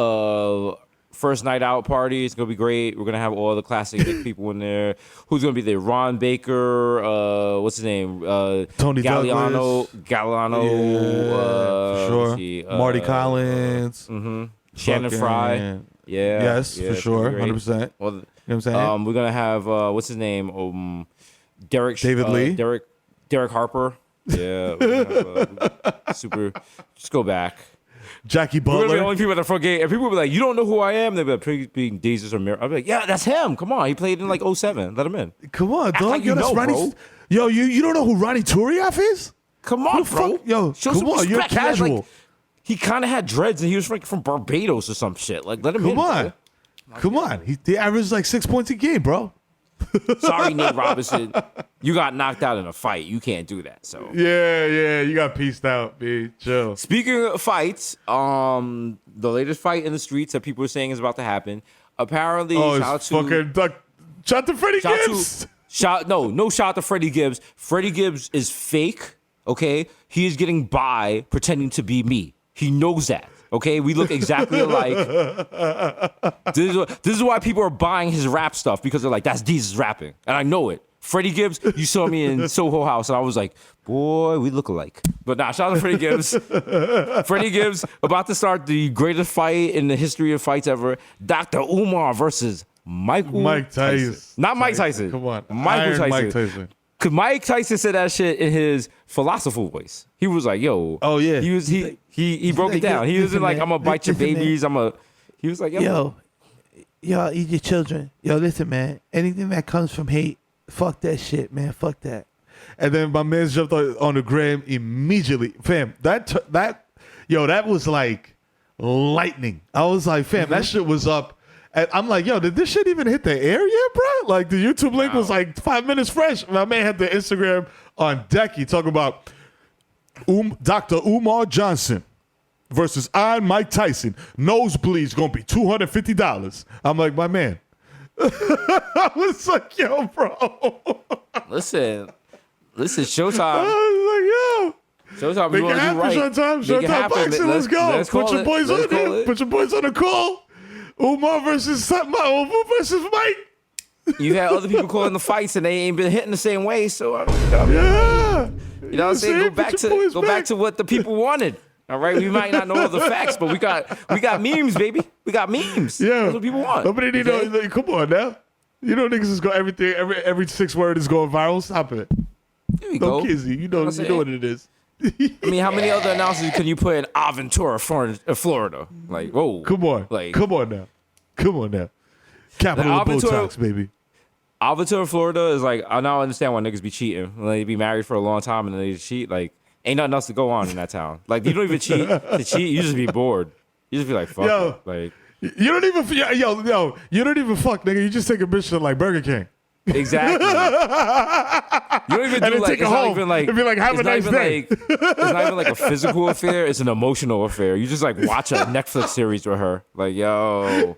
first night out party. It's gonna be great. We're gonna have all the classic Knicks people in there. Who's gonna be there? Ron Baker. What's his name? Tony Galliano. Yeah, for sure. Marty Collins. Mm-hmm. Shannon Fry. Yeah. Yes, for sure. 100%. Well, you know what I'm saying? We're gonna have what's his name? David Lee. Derek Harper. Yeah. We're gonna have, super. Just go back. Jackie Butler. We're the only people at the front gate. And people will be like, you don't know who I am? They'll be like, being Desus or Mero. I'll be like, yeah, that's him. Come on. He played in like 07. Let him in. Come on, dog. Like, that's Ronnie. bro. Yo, you don't know who Ronnie Turiaf is? Come on, bro. Fuck? Yo, show come some on. respect. You're casual. He kind of had dreads and he was from Barbados or some shit. Like, let him in. Come on. He averaged like 6 points a game, bro. Sorry, Nate Robinson. You got knocked out in a fight. You can't do that. So yeah, you got pieced out, B. Chill. Speaking of fights, the latest fight in the streets that people are saying is about to happen. Apparently, shout to Freddie Gibbs. Shout to Freddie Gibbs. Freddie Gibbs is fake. Okay, he is getting by pretending to be me. He knows that. Okay, we look exactly alike. This is why people are buying his rap stuff, because they're like, that's Desus rapping. And I know it. Freddie Gibbs, you saw me in Soho House, and I was like, boy, we look alike. But nah, shout out to Freddie Gibbs. Freddie Gibbs about to start the greatest fight in the history of fights ever. Dr. Umar versus Mike Tyson. Not Mike Tyson. Come on. Mike Tyson. Tyson. Because Mike Tyson said that shit in his philosophical voice. He was like, yo. Oh, yeah. He broke it down. He wasn't like, I'm going to bite your babies. He was like, yo, y'all eat your children. Yo, listen, man. Anything that comes from hate, fuck that shit, man. Fuck that. And then my man jumped on the gram immediately. Fam, that was like lightning. I was like, fam, that shit was up. And I'm like, yo, did this shit even hit the air yet, bro? Like, the YouTube link was like 5 minutes fresh. My man had the Instagram on deck. He talking about Dr. Umar Johnson versus Mike Tyson. Nosebleed's going to be $250. I'm like, my man. I was like, yo, bro. Listen, Showtime. I was like, yo. Showtime. Make it happen, Showtime boxing. Let's go. Put your boys on it. Put your boys on the call. Umar versus Mike. You've had other people calling the fights and they ain't been hitting the same way. So yeah, you know what I'm saying? Go back to what the people wanted. All right, we might not know all the facts, but we got memes, baby. We got memes. Yeah, that's what people want. Nobody need okay? no. Come on now. You know niggas is going everything. Every 6 word is going viral. Stop it. There we Don't go. kiss you. You know what it is. I mean, how many other announcers can you put in Aventura, Florida? Like, whoa. Come on. Like, come on now. Capital of Botox, baby. Aventura, Florida is like, I now understand why niggas be cheating. Like, they be married for a long time and then they cheat. Like, ain't nothing else to go on in that town. Like, you don't even cheat to cheat. You just be bored. You just be like, fuck it. Like, you don't even, you don't even fuck, nigga. You just take a bitch to like Burger King. Exactly. You don't even and do like, take it it's home. not even like, and be like, have a nice day. It's not even like a physical affair. It's an emotional affair. You just like watch a Netflix series with her. Like, yo.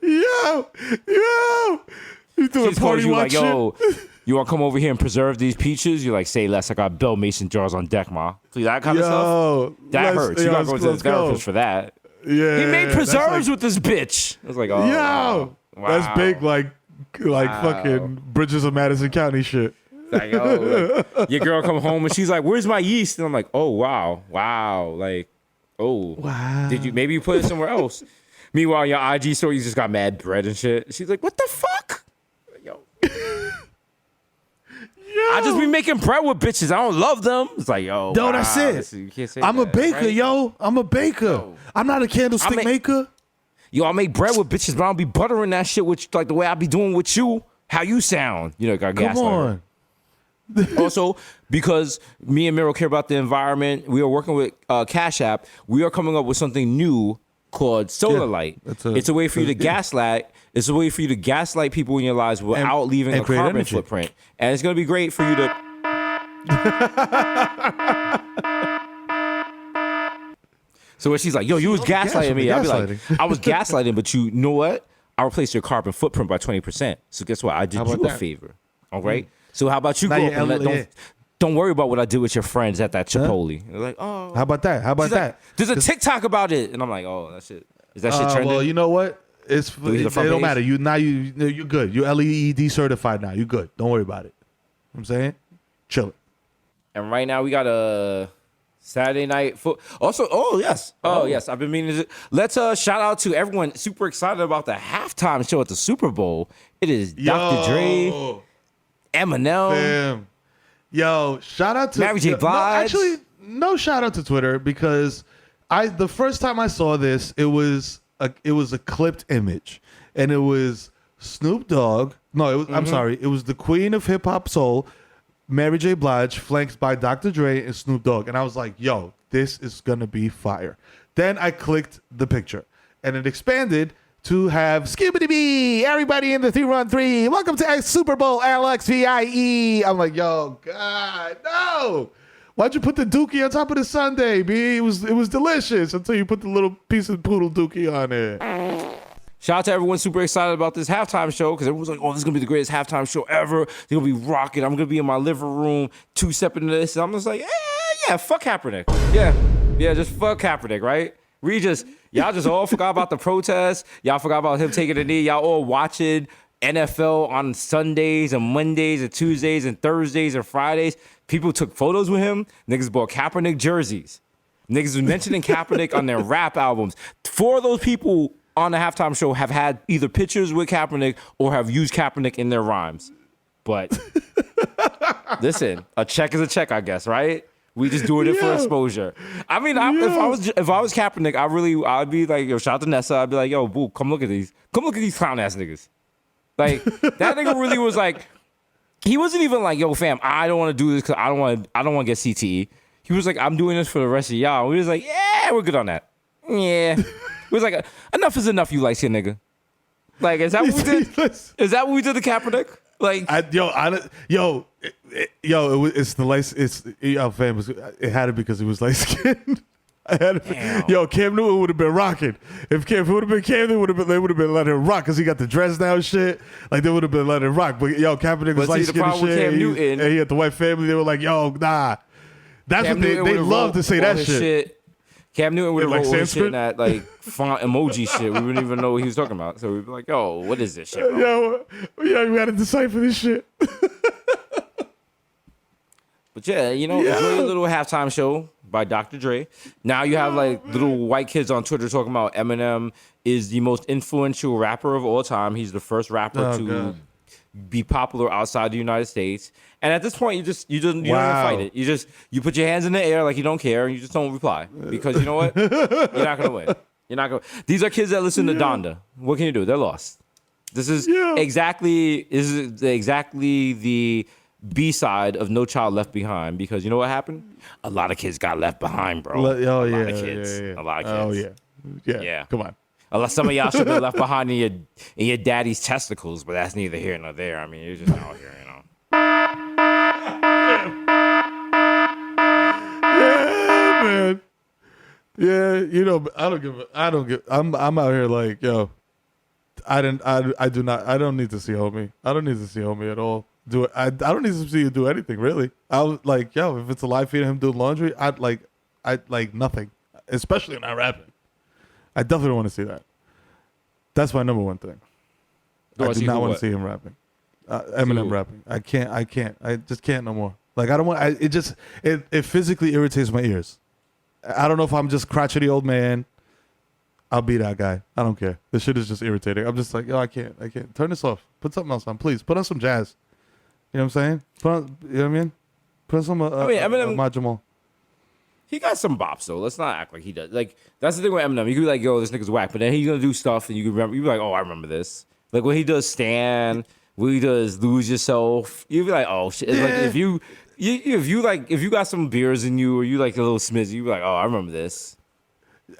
You doing She's party you watch like, yo, you want to come over here and preserve these peaches? You like, say less. I got Bell Mason jars on deck, ma. See that kind of stuff? That hurts. You got to go to the therapist for that. Yeah. He made preserves with this bitch. I was like, oh. Yo. Wow. That's big, like fucking Bridges of Madison County shit. Like, oh, like, your girl come home and she's like, where's my yeast? And I'm like, oh, wow. Like, oh. Wow. Maybe you put it somewhere else. Meanwhile, your IG story, you just got mad bread and shit. She's like, what the fuck? Yo. I just be making bread with bitches. I don't love them. It's like, yo. No, that's it. You can't say I'm that, a baker, right? yo. I'm a baker. Yo. I'm not a candlestick maker. Yo, I make bread with bitches, but I don't be buttering that shit with like the way I be doing with you. How you sound. You know, got gas. Come on. Also, because me and Mero care about the environment, we are working with Cash App. We are coming up with something new called Solar Light. It's a way for you to gaslight. It's a way for you to gaslight people in your lives without leaving a carbon energy. footprint. And it's going to be great for you to. So when she's like, yo, you was gaslighting me. I'll be like, I was gaslighting, but you know what? I replaced your carbon footprint by 20%. So guess what? I did you a favor. All right? So how about you go up and don't worry about what I did with your friends at that Chipotle. They're like, oh. How about that? She's like, there's a TikTok about it. And I'm like, oh, that shit. Is that shit trending? Well, you know what? It don't matter. You're good. You're LEED certified now. You're good. Don't worry about it. You know what I'm saying? Chill it. And right now we got a Saturday night also, yes. I've been meaning to. Let's shout out to everyone super excited about the halftime show at the Super Bowl. It is Dr. Dre, Eminem. Damn. Yo, shout out to Mary J. Blige. No shout out to Twitter because the first time I saw this, it was a clipped image, and it was Snoop Dogg. No, it was, I'm sorry, it was the Queen of Hip Hop Soul, Mary J. Blige, flanked by Dr. Dre and Snoop Dogg, and I was like, yo, this is gonna be fire. Then I clicked the picture, and it expanded to have Skibbity Bee, everybody in the 313. Welcome to Super Bowl LXVIE. I'm like, yo, God, no. Why'd you put the dookie on top of the sundae, B? It was delicious until you put the little piece of poodle dookie on it. Shout out to everyone super excited about this halftime show because everyone's like, oh, this is going to be the greatest halftime show ever. They're going to be rocking. I'm going to be in my living room, 2 stepping into this. And I'm just like, yeah, fuck Kaepernick. Yeah, just fuck Kaepernick, right? Y'all just all forgot about the protests. Y'all forgot about him taking a knee. Y'all all watching NFL on Sundays and Mondays and Tuesdays and Thursdays and Fridays. People took photos with him. Niggas bought Kaepernick jerseys. Niggas was mentioning Kaepernick on their rap albums. 4 of those people on the halftime show have had either pictures with Kaepernick or have used Kaepernick in their rhymes. But listen, a check is a check, I guess, right? We just doing it for exposure. I mean, if I was Kaepernick, I'd be like, yo, shout out to Nessa. I'd be like, yo, boo, come look at these clown ass niggas. Like that nigga really was like, he wasn't even like, yo, fam, I don't want to do this because I don't want to get CTE. He was like, I'm doing this for the rest of y'all. We was like, yeah, we're good on that. Yeah. It was like, enough is enough, you light-skinned nigga. Like, is that what we did? Is that what we did to Kaepernick? Like, it's the light. Fam, it had it because he was light skinned. Cam Newton would have been rocking. If it would have been Cam, they would have been letting him rock because he got the dress down shit. Like they would have been letting him rock. But Kaepernick was light skinned shit. Cam Newton, and he had the white family. They were like, yo, nah. That's Cam what they love to say that shit. Cam Newton would have like rolled his shit in that like font emoji shit. We wouldn't even know what he was talking about. So we'd be like, yo, what is this shit, bro? We got to decipher this shit. But enjoy your little halftime show. by Dr. Dre. Now you have like little white kids on Twitter talking about Eminem is the most influential rapper of all time. He's the first rapper to be popular outside the United States. And at this point, you don't even fight it. You put your hands in the air like you don't care, and you just don't reply because you know what? You're not gonna win. You're not gonna. These are kids that listen to Donda. What can you do? They're lost. This is exactly the B-side of No Child Left Behind, because you know what happened? A lot of kids got left behind, bro. A lot of kids. A lot of kids. Yeah. Come on. Unless some of y'all should be left behind in your daddy's testicles, but that's neither here nor there. I mean, you're just out here, you know. Yeah, man. Yeah, you know, I'm out here like, yo, I don't need to see homie. I don't need to see homie at all. I don't need to see you do anything, really. I was like, yo, if it's a live feed of him doing laundry, I'd like nothing, especially not rapping. I definitely don't want to see that. That's my number one thing. I do not want to see him rapping. Eminem rapping. I can't. I just can't no more. Like, I don't want. It physically irritates my ears. I don't know if I'm just crotchety old man. I'll be that guy. I don't care. This shit is just irritating. I'm just like, yo, I can't. Turn this off. Put something else on, please. Put on some jazz. You know what I'm saying? You know what I mean? Put on some Eminem, Ahmad Jamal. He got some bops though. Let's not act like he does. Like, that's the thing with Eminem. You could be like, yo, this nigga's whack, but then he's gonna do stuff and you can remember. You be like, oh, I remember this. Like when he does Stan, when he does Lose Yourself, you be like, oh shit. It's like if you got some beers in you or you like a little smizzy, you be like, oh, I remember this.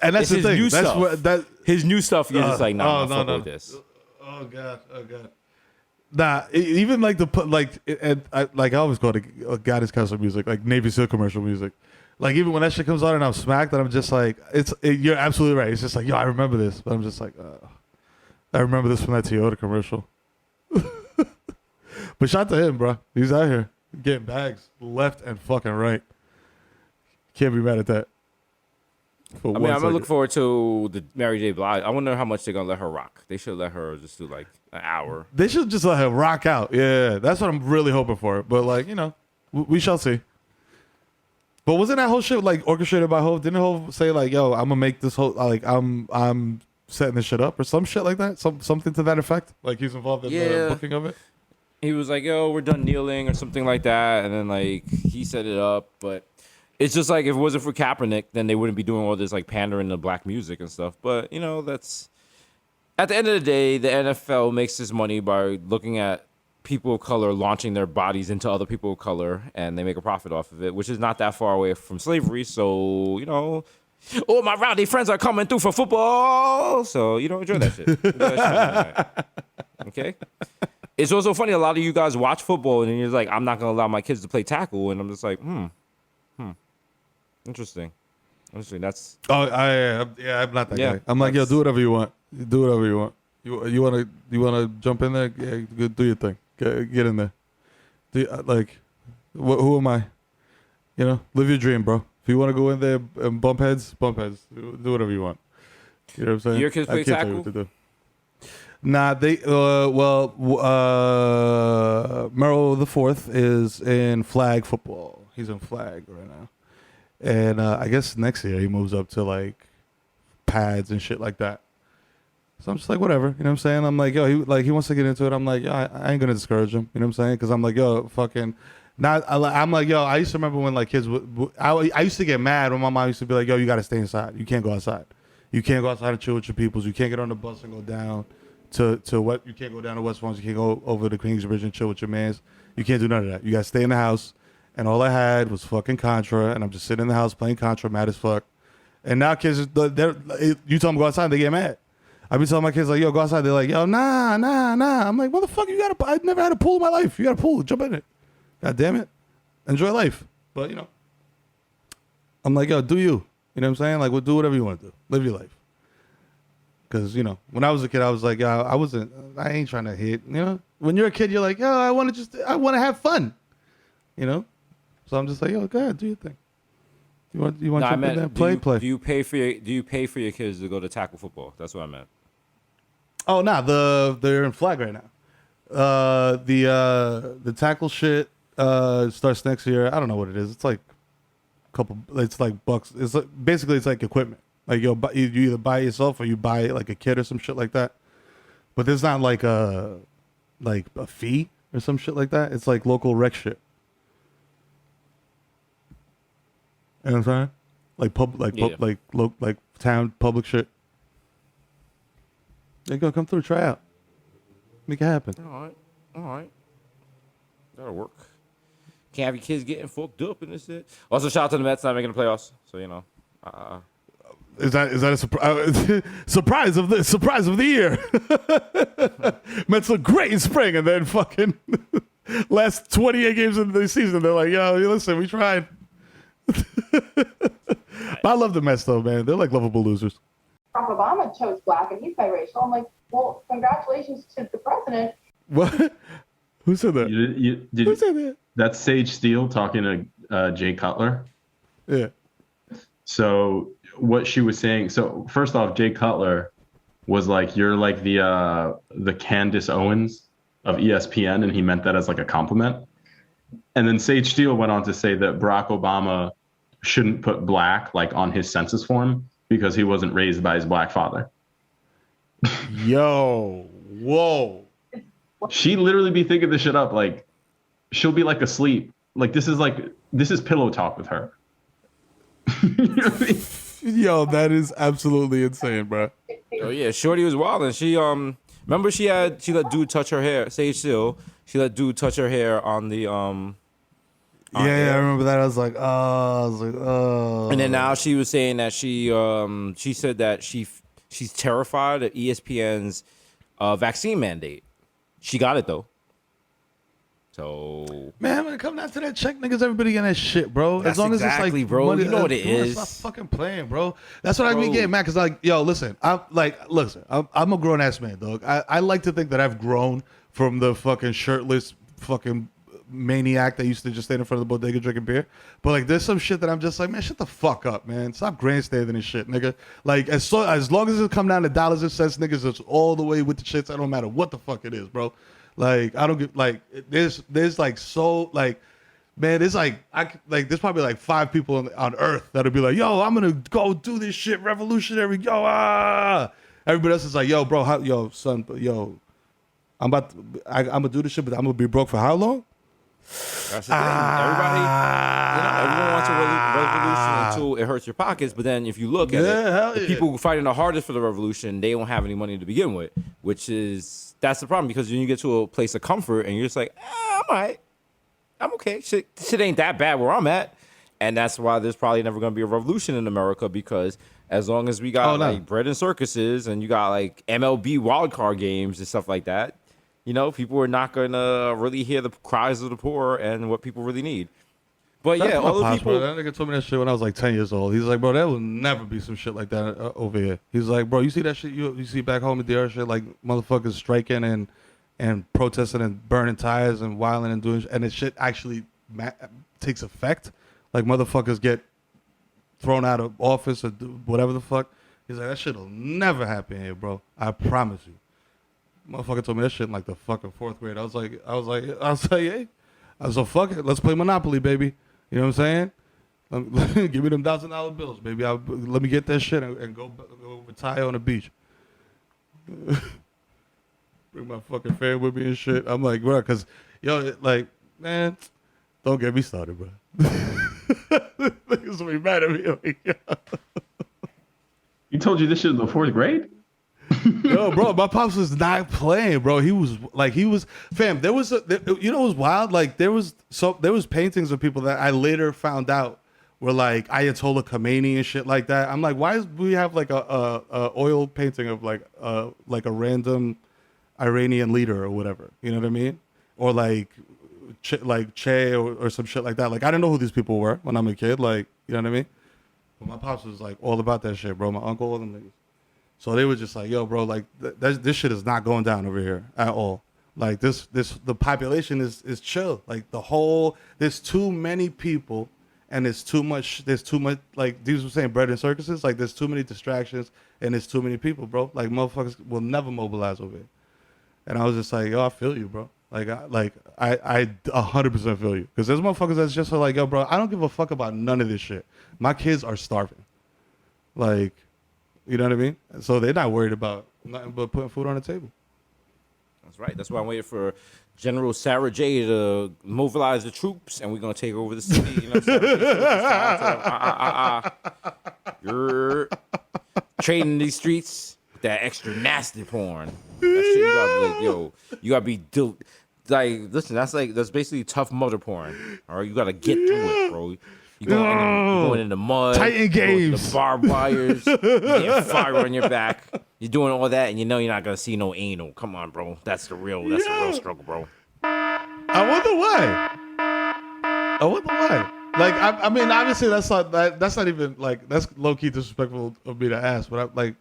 And that's the thing. New That's stuff. what his new stuff. You're just like, no, fuck with this. Oh god. Nah, even like I always call it goddess country music, like Navy SEAL commercial music. Like even when that shit comes on and I'm smacked, and I'm just like, you're absolutely right. It's just like, yo, I remember this, but I'm just like, I remember this from that Toyota commercial. But shout to him, bro. He's out here getting bags left and fucking right. Can't be mad at that. I'm gonna look forward to the Mary J. Blige. I wonder how much they're gonna let her rock. They should let her just do like an hour. They should just let her rock out. Yeah, that's what I'm really hoping for. But like, you know, we shall see. But wasn't that whole shit like orchestrated by Hov? Didn't Hov say like, "Yo, I'm gonna make this whole like I'm setting this shit up" or some shit like that? Something to that effect. Like he's involved in the booking of it. He was like, "Yo, we're done kneeling" or something like that, and then like he set it up, but. It's just like if it wasn't for Kaepernick, then they wouldn't be doing all this like pandering to black music and stuff. But you know, that's at the end of the day, the NFL makes this money by looking at people of color launching their bodies into other people of color, and they make a profit off of it, which is not that far away from slavery. So you know, all my rowdy friends are coming through for football. So you know, enjoy that shit. Enjoy that shit. Okay. It's also funny. A lot of you guys watch football, and you're like, I'm not gonna allow my kids to play tackle, and I'm just like, Interesting. That's. Oh, I'm not that guy. I'm like, yo, do whatever you want. Do whatever you want. You wanna jump in there? Yeah, do your thing. Get in there. Who am I? You know, live your dream, bro. If you want to go in there and bump heads. Do whatever you want. You know what I'm saying? Your kids play tackle? Tell you what to do. Nah, Mero the Fourth is in flag football. He's in flag right now. And I guess next year he moves up to like pads and shit like that. So I'm just like, whatever, you know what I'm saying? I'm like, yo, he wants to get into it. I'm like, yo, I ain't gonna discourage him, you know what I'm saying? Because I'm like, yo, fucking, I'm like, yo, I used to remember when like kids, I used to get mad when my mom used to be like, yo, you gotta stay inside. You can't go outside. You can't go outside and chill with your peoples. You can't get on the bus and go down to what? You can't go down to West Bronx. You can't go over to Kingsbridge and chill with your mans. You can't do none of that. You gotta stay in the house. And all I had was fucking Contra, and I'm just sitting in the house playing Contra, mad as fuck. And now kids, you tell them to go outside, they get mad. I be telling my kids like, yo, go outside. They're like, yo, nah. I'm like, motherfucker, I've never had a pool in my life. You got a pool, jump in it. God damn it, enjoy life. But you know, I'm like, yo, do you? You know what I'm saying? Like, do whatever you want to do, live your life. Because you know, when I was a kid, I was like, yo, I ain't trying to hit. You know, when you're a kid, you're like, yo, I want to have fun. You know. So I'm just like, yo, go ahead, do your thing. You want to jump in there? Play. Do you pay for your kids to go to tackle football? That's what I meant. Oh, nah, they're in flag right now. The tackle shit starts next year. I don't know what it is. It's like couple. It's like bucks. It's like, basically it's like equipment. Like you either buy it yourself or you buy like a kit or some shit like that. But there's not like a fee or some shit like that. It's like local rec shit. You know what I'm saying? Like town public shit. They gonna come through, try out, make it happen. All right. That'll work. Can't have your kids getting fucked up in this shit. Also, shout out to the Mets not making the playoffs. So Is that a surprise of the year? Mets look great in spring, and then fucking last 28 games of the season, they're like, yo, listen, we tried. But I love the Mets though, man. They're like lovable losers. Barack Obama chose black and he's biracial. I'm like, well, congratulations to the president. What? Who said that? Who said that? That's Sage Steele talking to Jay Cutler. Yeah. So what she was saying. So first off, Jay Cutler was like, "You're like the Candace Owens of ESPN," and he meant that as like a compliment. And then Sage Steele went on to say that Barack Obama shouldn't put black like on his census form because he wasn't raised by his black father. Yo, whoa. She literally be thinking this shit up. Like, she'll be like asleep. Like, this is pillow talk with her. You know what I mean? Yo, that is absolutely insane, bro. Oh yeah, Shorty was wild, and she remember she let dude touch her hair. Sage Steele, she let dude touch her hair on the Yeah, I remember that. I was like, oh. And then now she was saying that she said that she's terrified of ESPN's vaccine mandate. She got it though. So man, when it comes down to that check, niggas, everybody getting that shit, bro. That's as long exactly, as it's like, bro. money, You know what it is. Stop fucking playing, bro. That's what I be getting mad because, like, yo, listen, I'm a grown ass man, dog. I like to think that I've grown from the fucking shirtless fucking maniac that used to just stand in front of the bodega drinking beer. But like, there's some shit that I'm just like, man, shut the fuck up, man. Stop grandstanding and shit, nigga. Like, as long as it come down to dollars and cents, niggas, it's all the way with the shits. I don't matter what the fuck it is, bro. Like, I don't get, like, there's like, so, like, man, there's like, there's probably like 5 people on earth that'll be like, yo, I'm gonna go do this shit revolutionary, yo, Everybody else is like, yo, bro, yo, son, yo, I'm gonna do this shit, but I'm gonna be broke for how long? that's the thing. Everyone wants a revolution until it hurts your pockets. But then if you look at the people fighting the hardest for the revolution, they don't have any money to begin with, that's the problem, because when you get to a place of comfort and you're just like, I'm all right, I'm okay. Shit ain't that bad where I'm at. And that's why there's probably never going to be a revolution in America, because as long as we got like bread and circuses and you got like MLB wildcard games and stuff like that, you know, people are not going to really hear the cries of the poor and what people really need. But That's yeah, all the people. That nigga told me that shit when I was like 10 years old. He's like, bro, there will never be some shit like that over here. He's like, bro, you see that shit you see back home in DR shit, like motherfuckers striking and protesting and burning tires and wilding and doing, and the shit actually takes effect. Like, motherfuckers get thrown out of office or whatever the fuck. He's like, that shit will never happen here, bro. I promise you. Motherfucker told me that shit in like the fucking 4th grade. I was like, hey. I was like, fuck it. Let's play Monopoly, baby. You know what I'm saying? Give me them $1,000 bills, baby. Let me get that shit and go retire on the beach. Bring my fucking fan with me and shit. I'm like, bro, because, yo, like, man, don't get me started, bro. Niggas will be mad at me. He told you this shit in the 4th grade? Yo, bro, my pops was not playing, bro. He was, fam, you know what was wild? Like, there was paintings of people that I later found out were like Ayatollah Khomeini and shit like that. I'm like, why do we have like a oil painting of like a random Iranian leader or whatever? You know what I mean? Or like Che or some shit like that. Like, I didn't know who these people were when I'm a kid. Like, you know what I mean? But my pops was like all about that shit, bro. My uncle, all them niggas. So they were just like, yo, bro, like this shit is not going down over here at all. Like the population is chill. Like there's too many people and there's too much, like these were saying bread and circuses. Like, there's too many distractions and there's too many people, bro. Like, motherfuckers will never mobilize over here. And I was just like, yo, I feel you, bro. Like I 100% feel you, because there's motherfuckers that's just like, yo, bro, I don't give a fuck about none of this shit. My kids are starving. Like, you know what I mean? So they're not worried about nothing but putting food on the table. That's right. That's why I'm waiting for General Sarah J to mobilize the troops, and we're gonna take over the city. You know what I'm saying? You're trading these streets with that extra nasty porn. That shit, you gotta be like, yo, you gotta be like, listen, that's basically tough mother porn. All right, you gotta get through it, bro. You going in the mud, Titan games, the barbed wires, you getting fire on your back. You're doing all that, and you know you're not gonna see no anal. Come on, bro. That's the real struggle, bro. I wonder why. Like, I mean, obviously that's not even like, that's low key disrespectful of me to ask, but I, like,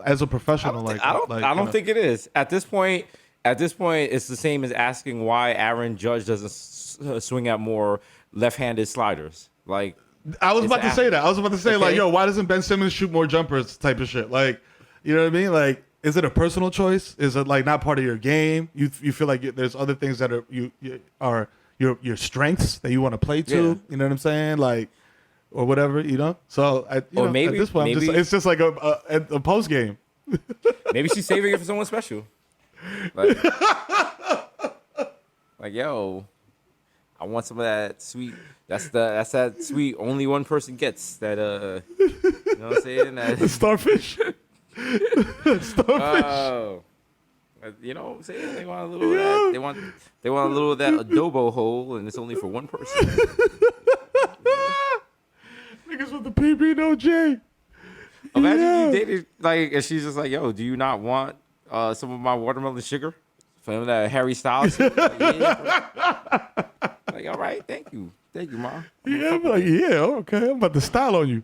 as a professional, I don't think it is. At this point, it's the same as asking why Aaron Judge doesn't swing at more left-handed sliders. Like, I was about to say that. I was about to say, okay. like, yo, why doesn't Ben Simmons shoot more jumpers type of shit? Like, you know what I mean? Like, is it a personal choice? Is it like not part of your game? You feel like there's other things that are your strengths that you want to play to? Yeah. You know what I'm saying? Like, or whatever, you know? So at this point, it's just like a post game. Maybe she's saving it for someone special. Like, yo, I want some of that sweet. That's that sweet only one person gets. That you know what I'm saying? That Starfish. Oh, you know what I'm saying? They want a little of that. They want a little of that adobo hole, and it's only for one person. Niggas with the PB no J. Imagine you dated like, and she's just like, yo, do you not want some of my watermelon sugar from that Harry Styles? Like, yeah, like, all right, thank you, ma. Yeah, I'm like, yeah, okay, I'm about to style on you.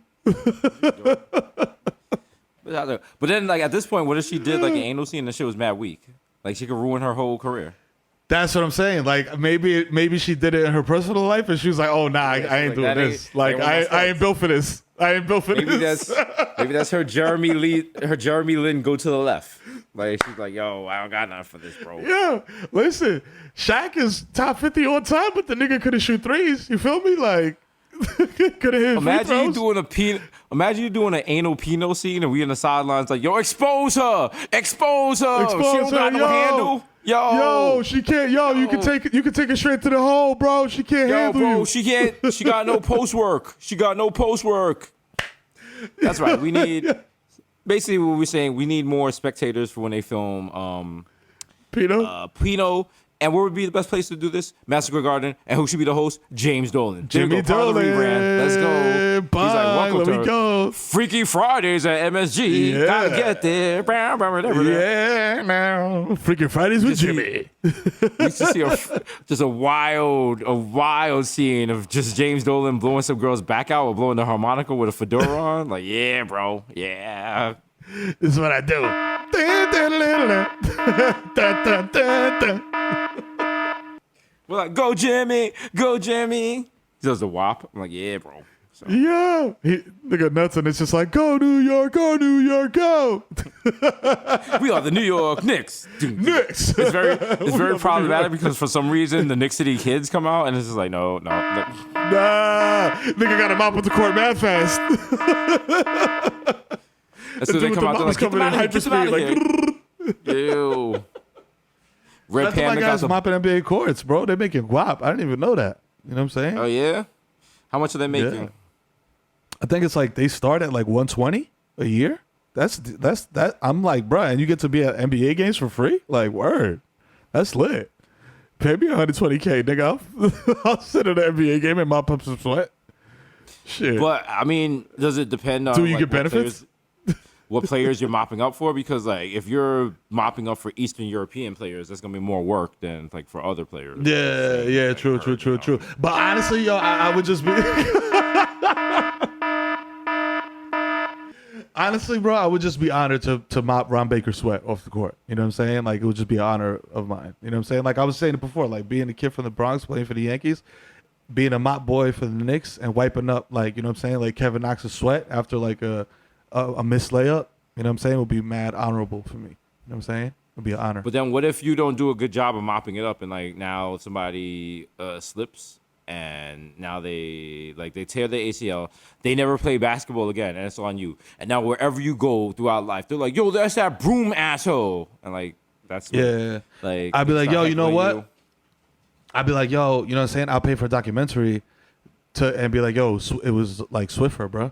But then, like, at this point, what if she did like an anal scene and the shit was mad weak? Like, she could ruin her whole career. That's what I'm saying. Like, maybe she did it in her personal life, and she was like, "Oh, nah, I ain't doing this. Like, I ain't built for this. I ain't built for this." Maybe that's her Jeremy Lin go to the left. Like, she's like, "Yo, I don't got nothing for this, bro." Yeah, listen, Shaq is top 50 all time, but the nigga couldn't shoot threes. You feel me? Like, could have hit Imagine free you doing an anal Pino scene, and we in the sidelines like, "Yo, expose her! Expose her! She don't got no handle." Yo, she can't. Yo, you can take it straight to the hole, bro. She can't handle you. She can't. She got no post work. That's right. We need basically what we're saying. We need more spectators for when they film Pino. And where would be the best place to do this? Massacre Garden. And who should be the host? James Dolan. Jimmy Dolan. Let's go. Bye. He's like, welcome Let me go. Freaky Fridays at MSG. Yeah. Gotta get there. Yeah, now. Freaky Fridays with Jimmy. We used to see just a wild scene of just James Dolan blowing some girl's back out or blowing the harmonica with a fedora on. Like, yeah, bro. Yeah. This is what I do. We're like, go Jimmy. He does the WAP. I'm like, yeah, bro. So. Yeah. They got nuts, and it's just like, go New York, go. We are the New York Knicks. Knicks. It's very problematic because for some reason the Knick City Kids come out and it's just like, no. Nah. Nigga got him out with the court mad fast. As soon as they come out, they're like, get them out of here. Ew. Red That's Panda my guys mopping NBA courts, bro. They're making guap. I didn't even know that. You know what I'm saying? Oh, yeah? How much are they making? Yeah. I think it's like they start at like 120 a year. That's that. I'm like, bro, and you get to be at NBA games for free? Like, word. That's lit. Pay me $120K, nigga. I'll sit at an NBA game and mop up some sweat. Shit. But, I mean, does it depend on... Do you get benefits? What players you're mopping up for? Because, like, if you're mopping up for Eastern European players, that's going to be more work than, like, for other players. Yeah, true. But honestly, yo, I would just be... Honestly, bro, I would just be honored to mop Ron Baker's sweat off the court. You know what I'm saying? Like, it would just be an honor of mine. You know what I'm saying? Like, I was saying it before, like, being a kid from the Bronx playing for the Yankees, being a mop boy for the Knicks and wiping up, like, you know what I'm saying, like Kevin Knox's sweat after, like, a missed layup, you know what I'm saying, would be mad honorable for me. what I'm saying? It'd be an honor. But then what if you don't do a good job of mopping it up and like now somebody slips and now they tear their ACL, they never play basketball again and it's on you. And now wherever you go throughout life, they're like, yo, that's that broom asshole. And like that's yeah. like I'd be like, yo, you know what? you. I'd be like, yo, you know what I'm saying? I'll pay for a documentary and be like, yo, it was like Swiffer, bro.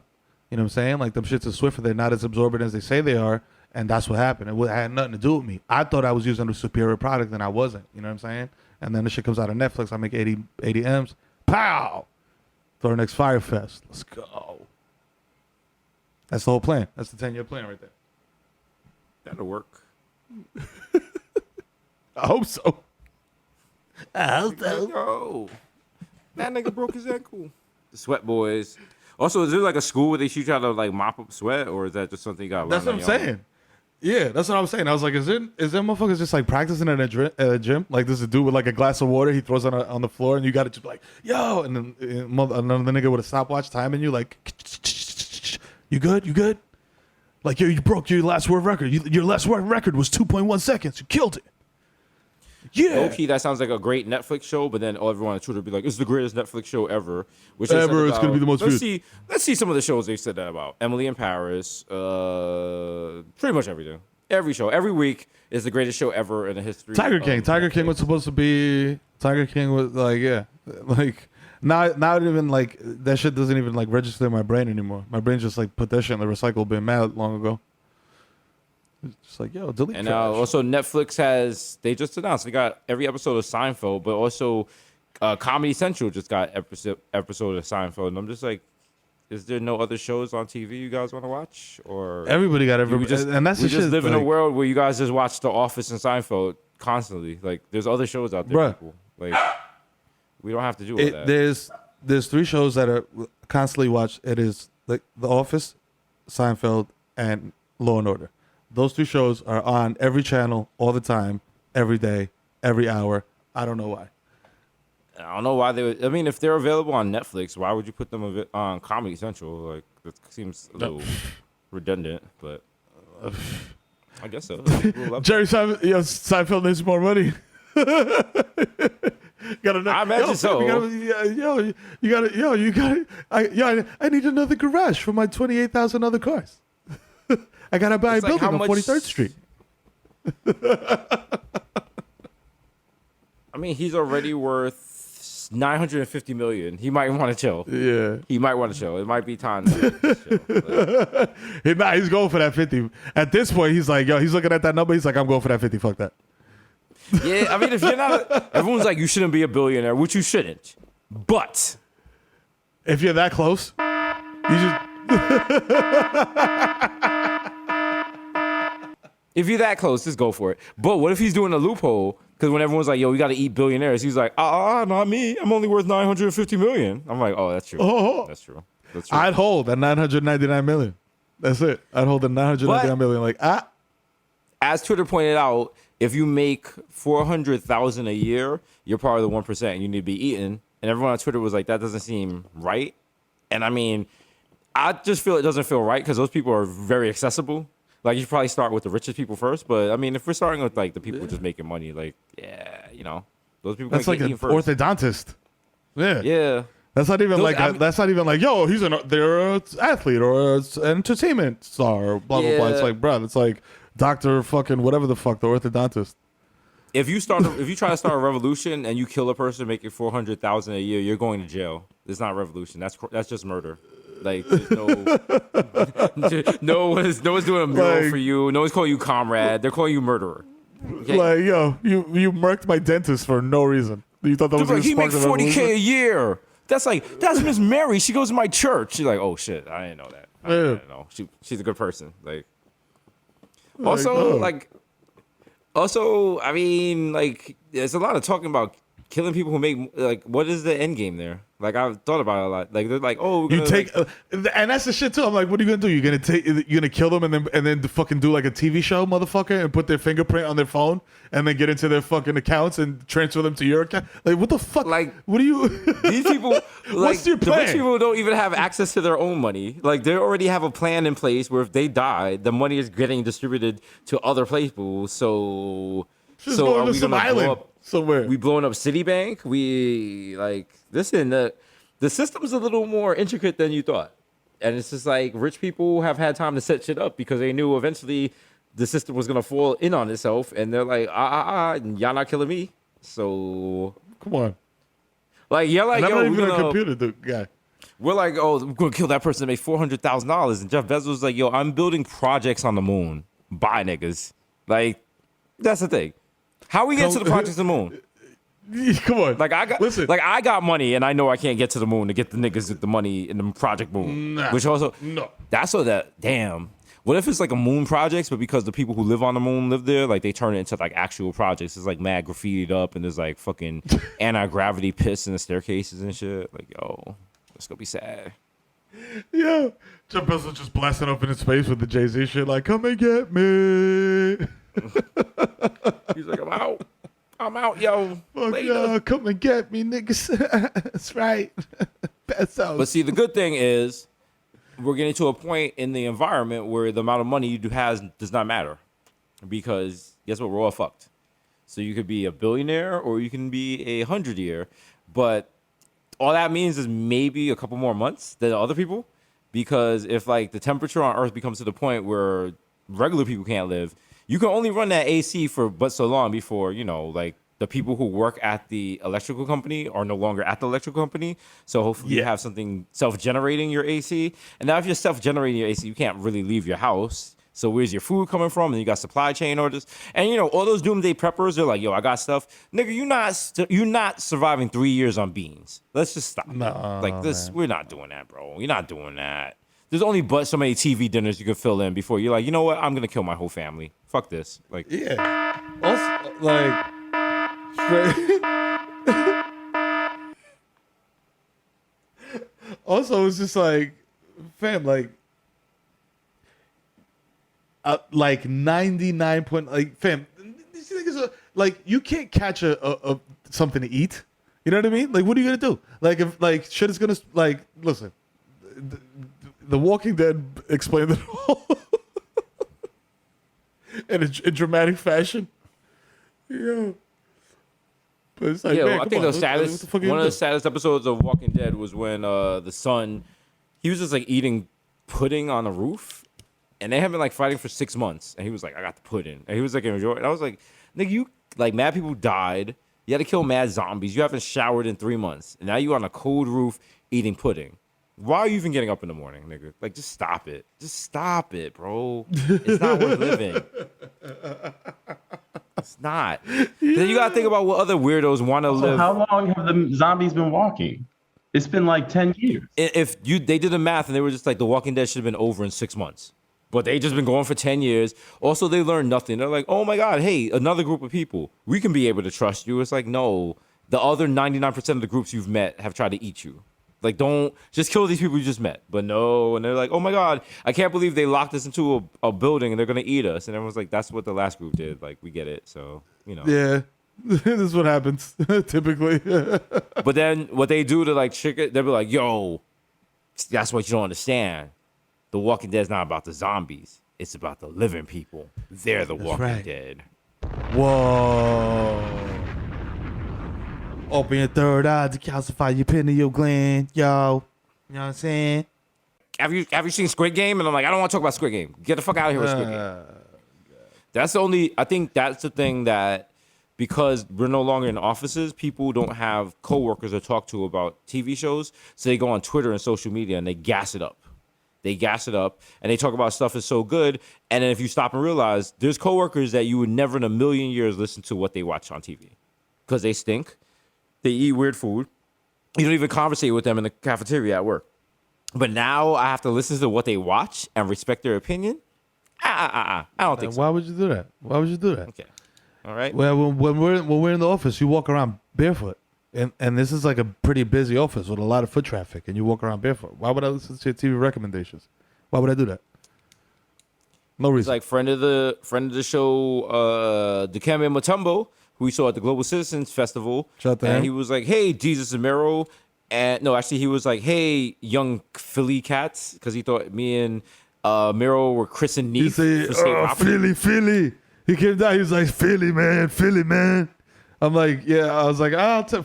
You know what I'm saying? Like them shits are Swiffer. They're not as absorbent as they say they are. And that's what happened. It had nothing to do with me. I thought I was using a superior product and I wasn't. You know what I'm saying? And then the shit comes out of Netflix. I make 80 M's. Pow! For our next Fire Fest. Let's go. That's the whole plan. That's the 10-year plan right there. That'll work. I hope so. Yo, that nigga broke his ankle. The Sweat Boys. Also, is there like a school where they shoot you how to like mop up sweat, or is that just something you got? That's what I'm saying. Yeah, that's what I was saying. I was like, is there motherfuckers just like practicing in a gym? Like there's a dude with like a glass of water, he throws it on the floor, and you got to just be like, yo, and then another nigga with a stopwatch timing you, like, you good? You good? Like, yo, you broke your last word record. Your last word record was 2.1 seconds. You killed it. Yeah. Low-key, that sounds like a great Netflix show, but then everyone on Twitter would be like, it's the greatest Netflix show ever. Which ever, it's going to be the most viewed. Let's see some of the shows they said that about. Emily in Paris, pretty much everything. Every show, every week is the greatest show ever in the history. Tiger King was supposed to be, Tiger King was like, yeah. Like, not even like, that shit doesn't even like register in my brain anymore. My brain just like put that shit in the recycle bin mad long ago. It's just like, yo, delete. And also Netflix they just announced they got every episode of Seinfeld, but also Comedy Central just got episode of Seinfeld. And I'm just like, is there no other shows on TV you guys want to watch? Or everybody got every, and that's we the just shit, live in like, a world where you guys just watch The Office and Seinfeld constantly. Like, there's other shows out there, bruh. people. Like, we don't have to do all that. There's 3 shows that are constantly watched. It is like The Office, Seinfeld, and Law and Order. Those 3 shows are on every channel all the time, every day, every hour. I don't know why. I don't know why they would. I mean, if they're available on Netflix, why would you put them on Comedy Central? Like, that seems a little redundant, but I guess so. Jerry Seinfeld needs more money. I imagine so. I need another garage for my 28,000 other cars. I gotta buy a building on 43rd Street. I mean, he's already worth $950 million. He might want to chill. Yeah, he might want to chill. It might be time to chill. Nah, he's going for that 50. At this point, he's like, yo, he's looking at that number. He's like, I'm going for that 50. Fuck that. Yeah, I mean, if you're not, everyone's like, you shouldn't be a billionaire, which you shouldn't. But if you're that close, you just. If you're that close, just go for it. But what if he's doing a loophole? Because when everyone's like, yo, we got to eat billionaires, he's like, not me. I'm only worth $950 million. I'm like, oh, that's true. Oh. That's true. I'd hold at $999 million. That's it. I'd hold at $999 million. Like, as Twitter pointed out, if you make $400,000 a year, you're part of the 1% and you need to be eaten. And everyone on Twitter was like, that doesn't seem right. And I mean, I just feel it doesn't feel right because those people are very accessible. Like, you should probably start with the richest people first. But, I mean, if we're starting with, like, the people just making money, like, yeah, you know, those people that's like an orthodontist. Yeah. Yeah. That's not even that's not even like, yo, they're an athlete or an entertainment star or blah, blah, blah. It's like, bro, it's like Dr. fucking whatever the fuck, the orthodontist. If you try to start a revolution and you kill a person making $400,000 a year, you're going to jail. It's not a revolution. That's just murder. Like, there's no one's doing a mural for you. No one's calling you comrade. They're calling you murderer. Okay? Like, yo, you murked my dentist for no reason. You thought that was like, he makes $40K a year. That's Miss Mary. She goes to my church. She's like, oh shit, I didn't know that. I didn't know. She's a good person. Like, also, I mean, like, there's a lot of talking about killing people who make like what is the end game there? Like I've thought about it a lot. Like they're like, oh, we're You gonna, take, like, and that's the shit too. I'm like, what are you gonna do? You're gonna kill them and then fucking do like a TV show, motherfucker, and put their fingerprint on their phone and then get into their fucking accounts and transfer them to your account. Like, what the fuck? Like, what do you? these people, like, What's your the plan? rich people don't even have access to their own money. Like they already have a plan in place where if they die, the money is getting distributed to other people. So Just so going are to we some gonna blow island up? somewhere. We blowing up Citibank? We like listen. The system's a little more intricate than you thought, and it's just like rich people have had time to set shit up because they knew eventually the system was gonna fall in on itself, and they're like, y'all not killing me. So Come on. like you're like, And I'm yo, not we're even a gonna- computer guy. we're like, oh, we're gonna kill that person to make $400,000, and Jeff Bezos was like, yo, I'm building projects on the moon. Bye, niggas. Like that's the thing. How we get to the projects on the moon? Come on. Like I got money, and I know I can't get to the moon to get the niggas with the money in the Project Moon. Nah. Which also, No. that's what that. Damn. What if it's like a moon projects, but because the people who live on the moon live there, like they turn it into like actual projects? It's like mad graffitied up, and there's like fucking anti-gravity pits in the staircases and shit. Like, yo, it's gonna be sad. Yeah. Jeff Bezos just blasting up in his face with the Jay-Z shit, like, come and get me. He's like, I'm out, yo. Fuck Later. y'all, come and get me, niggas. That's right. Bezos. But see, the good thing is we're getting to a point in the environment where the amount of money you do has does not matter. Because guess what? We're all fucked. So you could be a billionaire or you can be 100-year. But all that means is maybe a couple more months than other people. Because if like the temperature on Earth becomes to the point where regular people can't live, you can only run that AC for but so long before, you know, like the people who work at the electrical company are no longer at the electrical company. So hopefully you have something self-generating your AC. And now if you're self-generating your AC, you can't really leave your house. So where's your food coming from? And you got supply chain orders. And, you know, all those doomsday preppers, they're like, yo, I got stuff. Nigga, you're not surviving 3 years on beans. Let's just stop. No, like this, man. we're not doing that, bro. You're not doing that. There's only but so many TV dinners you can fill in before you're like, you know what? I'm going to kill my whole family. Fuck this. Like, Yeah. Also, like, also, it's just like, fam, like 99 point, like, fam, these niggas are, like, you can't catch a something to eat. You know what I mean? Like, what are you gonna do? Like, if like shit is gonna like, listen, the Walking Dead explained it all in a dramatic fashion. Yeah. But it's like, yeah, man, I come think on, the what saddest, the fuck are you one of gonna the saddest episodes of Walking Dead was when the son, he was just like eating pudding on a roof, and they had been like fighting for 6 months, and he was like, I got the pudding, and he was like enjoying it. I was like, nigga, you like mad people died. You had to kill mad zombies. You haven't showered in 3 months, and now you on a cold roof eating pudding. Why are you even getting up in the morning, nigga? Like, just stop it. Just stop it, bro. It's not worth living. It's not. Then you gotta think about what other weirdos want to So live. how long have the zombies been walking? It's been like 10 years. If they did the math and they were just like, The Walking Dead should have been over in 6 months. But they just been going for 10 years. Also, they learned nothing. They're like, oh my God, hey, another group of people. We can be able to trust you. It's like, no, the other 99% of the groups you've met have tried to eat you. Like, don't just kill these people you just met. But no, and they're like, oh my God, I can't believe they locked us into a building and they're gonna eat us. And everyone's like, that's what the last group did. Like, we get it. So, you know. Yeah. This is what happens typically. But then what they do to like trick it, they'll be like, yo, that's what you don't understand. The Walking Dead's not about the zombies. It's about the living people. They're the Walking right. Dead. Whoa. Open your third eye to calcify your pineal gland, yo. You know what I'm saying? Have you seen Squid Game? And I'm like, I don't want to talk about Squid Game. Get the fuck out of here with Squid Game. That's the only, I think that's the thing that, because we're no longer in offices, people don't have coworkers to talk to about TV shows. So they go on Twitter and social media and they gas it up. They gas it up and they talk about stuff is so good. And then if you stop and realize, there's coworkers that you would never in a million years listen to what they watch on TV. Because they stink. They eat weird food. You don't even conversate with them in the cafeteria at work. But now I have to listen to what they watch and respect their opinion? I don't think so. Why would you do that? Why would you do that? Okay. All right. Well, when we're in the office, you walk around barefoot. And this is like a pretty busy office with a lot of foot traffic, and you walk around barefoot. Why would I listen to your TV recommendations? Why would I do that? No It's reason. like friend of the show, Dikembe Mutombo, who we saw at the Global Citizens Festival. Shout out to and him. he was like, "Hey, Desus and Mero," and no, actually, he was like, "Hey, young Philly cats," because he thought me and Mero were Chris and He Neef said, for state property. Philly. He came down. He was like, Philly, man. I'm like, yeah. I was like,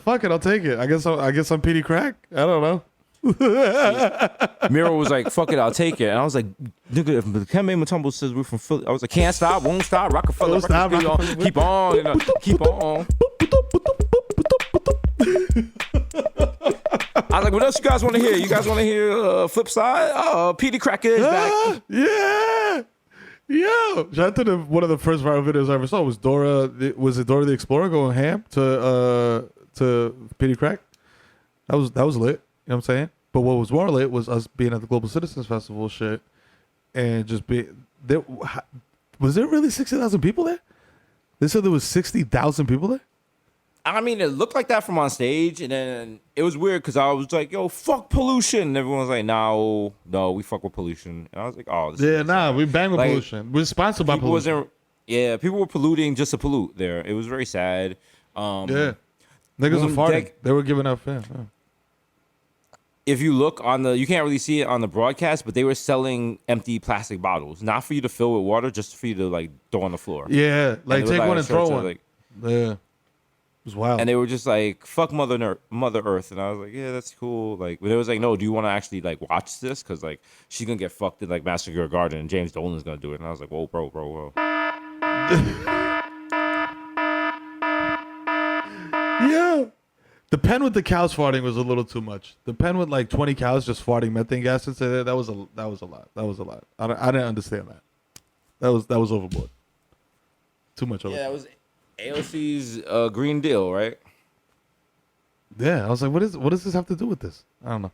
fuck it, I'll take it. I guess I'm Petey Crack. I don't know. Mero was like, "Fuck it, I'll take it." And I was like, "Nigga, if Dikembe Mutombo says we're from Philly," I was like, "Can't stop, won't stop, Rockefeller, Don't stop, Rockefeller, keep on, you know, keep on." I was like, "What else you guys want to hear? You guys want to hear Flip Side? Petey Crack is back." Yeah. Yo, shout out to one of the first viral videos I ever saw was Dora. Was it Dora the Explorer going ham to Petey Crack? That was lit. You know what I'm saying? But what was more lit was us being at the Global Citizens Festival shit, and just be there. Was there really 60,000 people there? They said there was 60,000 people there. I mean, it looked like that from on stage, and then it was weird because I was like, "Yo, fuck pollution," and everyone was like, "No, we fuck with pollution," and I was like, "Oh, this is We bang with Like, pollution. We're sponsored by people pollution. people were polluting just to pollute there. It was very sad. Yeah, niggas were when farting. They were giving up. Yeah. If you look on you can't really see it on the broadcast, but they were selling empty plastic bottles, not for you to fill with water, just for you to like throw on the floor. Yeah, like And it was take one a and throw church, one. like- Yeah, it was wild. And they were just like, "Fuck Mother Earth," and I was like, "Yeah, that's cool." Like, but it was like, "No, do you want to actually like watch this? Because like she's gonna get fucked in like Massacre Your Garden, and James Dolan's gonna do it." And I was like, "Whoa, bro." Yeah. The pen with the cows farting was a little too much. The pen with like 20 cows just farting methane gas into there, that was a lot. That was a lot. I didn't understand that. That was overboard. Too much overboard. Yeah, that was AOC's Green Deal, right? Yeah, I was like, what does this have to do with this? I don't know.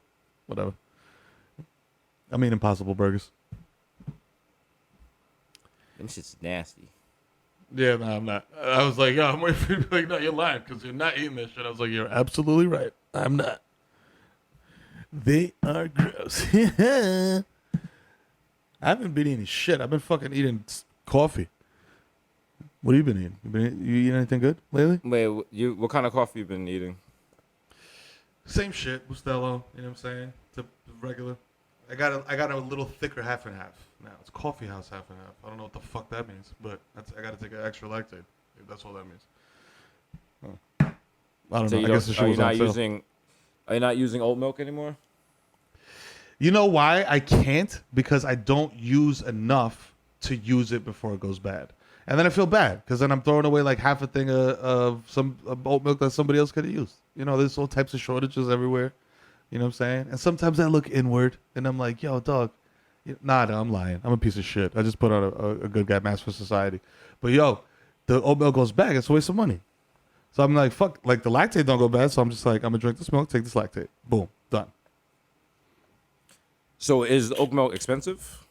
Whatever. I mean, Impossible Burgers. Them shit's nasty. Yeah, no, I'm not. I was like, yo, I'm waiting for you to be like, no, you're lying because you're not eating this shit. I was like, you're absolutely right. I'm not. They are gross. I haven't been eating shit. I've been fucking eating coffee. What have you been eating? You eating anything good lately? Wait, what kind of coffee you been eating? Same shit, Bustelo. You know what I'm saying? The regular. I got a little thicker half and half. Now it's coffee house half and half. I don't know what the fuck that means, but I got to take an extra lactate. If that's all that means. I don't know. I guess the show was on sale. Are you not using oat milk anymore? You know why I can't? Because I don't use enough to use it before it goes bad. And then I feel bad because then I'm throwing away like half a thing of some oat milk that somebody else could have used. You know, there's all types of shortages everywhere. You know what I'm saying? And sometimes I look inward and I'm like, yo, dog. Nah, I'm lying. I'm a piece of shit. I just put on a good guy mask for society. But yo, the oat milk goes bad. It's a waste of money. So I'm like, fuck, like the lactate don't go bad. So I'm just like, I'm going to drink this milk, take this lactate. Boom, done. So is oat milk expensive?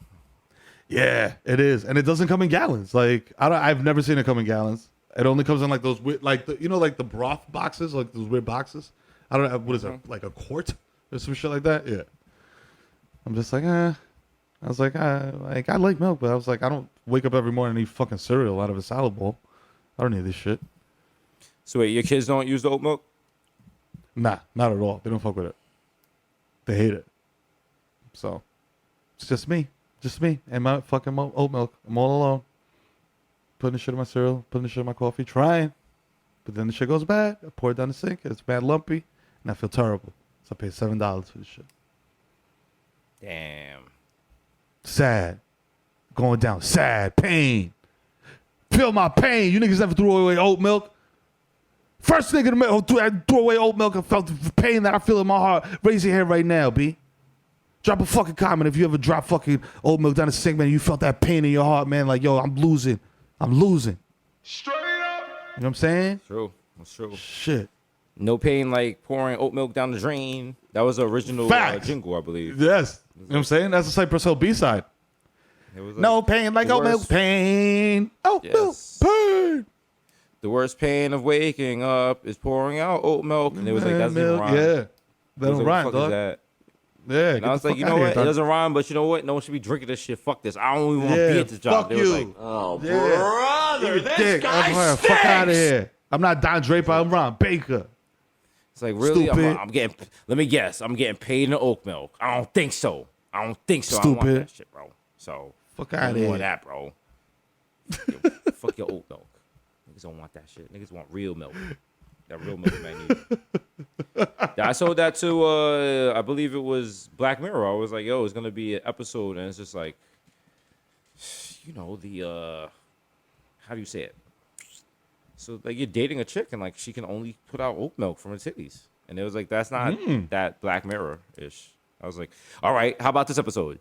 Yeah, it is, and it doesn't come in gallons. Like I've never seen it come in gallons. It only comes in like those weird, like like the broth boxes, like those weird boxes. I don't know what is it, like a quart or some shit like that. Yeah, I'm just like, I was like, I like milk, but I was like, I don't wake up every morning and eat fucking cereal out of a salad bowl. I don't need this shit. So wait, your kids don't use the oat milk? Nah, not at all. They don't fuck with it. They hate it. So it's just me and my fucking oat milk. I'm all alone. Putting the shit in my cereal, putting the shit in my coffee, trying. But then the shit goes bad. I pour it down the sink. It's bad lumpy, and I feel terrible. So I paid $7 for this shit. Damn. Sad. Going down. Sad. Pain. Feel my pain. You niggas never threw away oat milk? First nigga to throw away oat milk and felt the pain that I feel in my heart. Raise your hand right now, B. Drop a fucking comment if you ever drop fucking oat milk down the sink, man. You felt that pain in your heart, man. Like, yo, I'm losing. Straight up. You know what I'm saying? True. That's true. Shit. No pain like pouring oat milk down the drain. That was the original jingle, I believe. Yes. You know what I'm saying? That's the Cypress Hill B-side. It was No pain like oat milk. Pain. Oat milk. Pain. The worst pain of waking up is pouring out oat milk. And it was like, that's milk, rhyme. yeah. That don't rhyme, dog. Yeah, and I was like, you know what? It doesn't rhyme, but you know what? No one should be drinking this shit. Fuck this. I don't even want to be at this job. Fuck They you. was like, oh, brother, this Dick. guy stinks. Fuck out of here. I'm not Don Draper. I'm Ron Baker. It's like, really? Stupid. I'm getting, let me guess. I'm getting paid in the oat milk. I don't think so. I don't Stupid. I don't want that shit, bro. So, Fuck I out of don't here. want that, bro. Fuck your oat milk. Niggas don't want that shit. Niggas want real milk. That real milk man need. I sold that to I believe it was Black Mirror. I was like, yo, it's gonna be an episode, and it's just like, you know, the how do you say it? So like you're dating a chick and like she can only put out oat milk from her titties. And it was like, that's not that Black Mirror-ish. I was like, all right, how about this episode?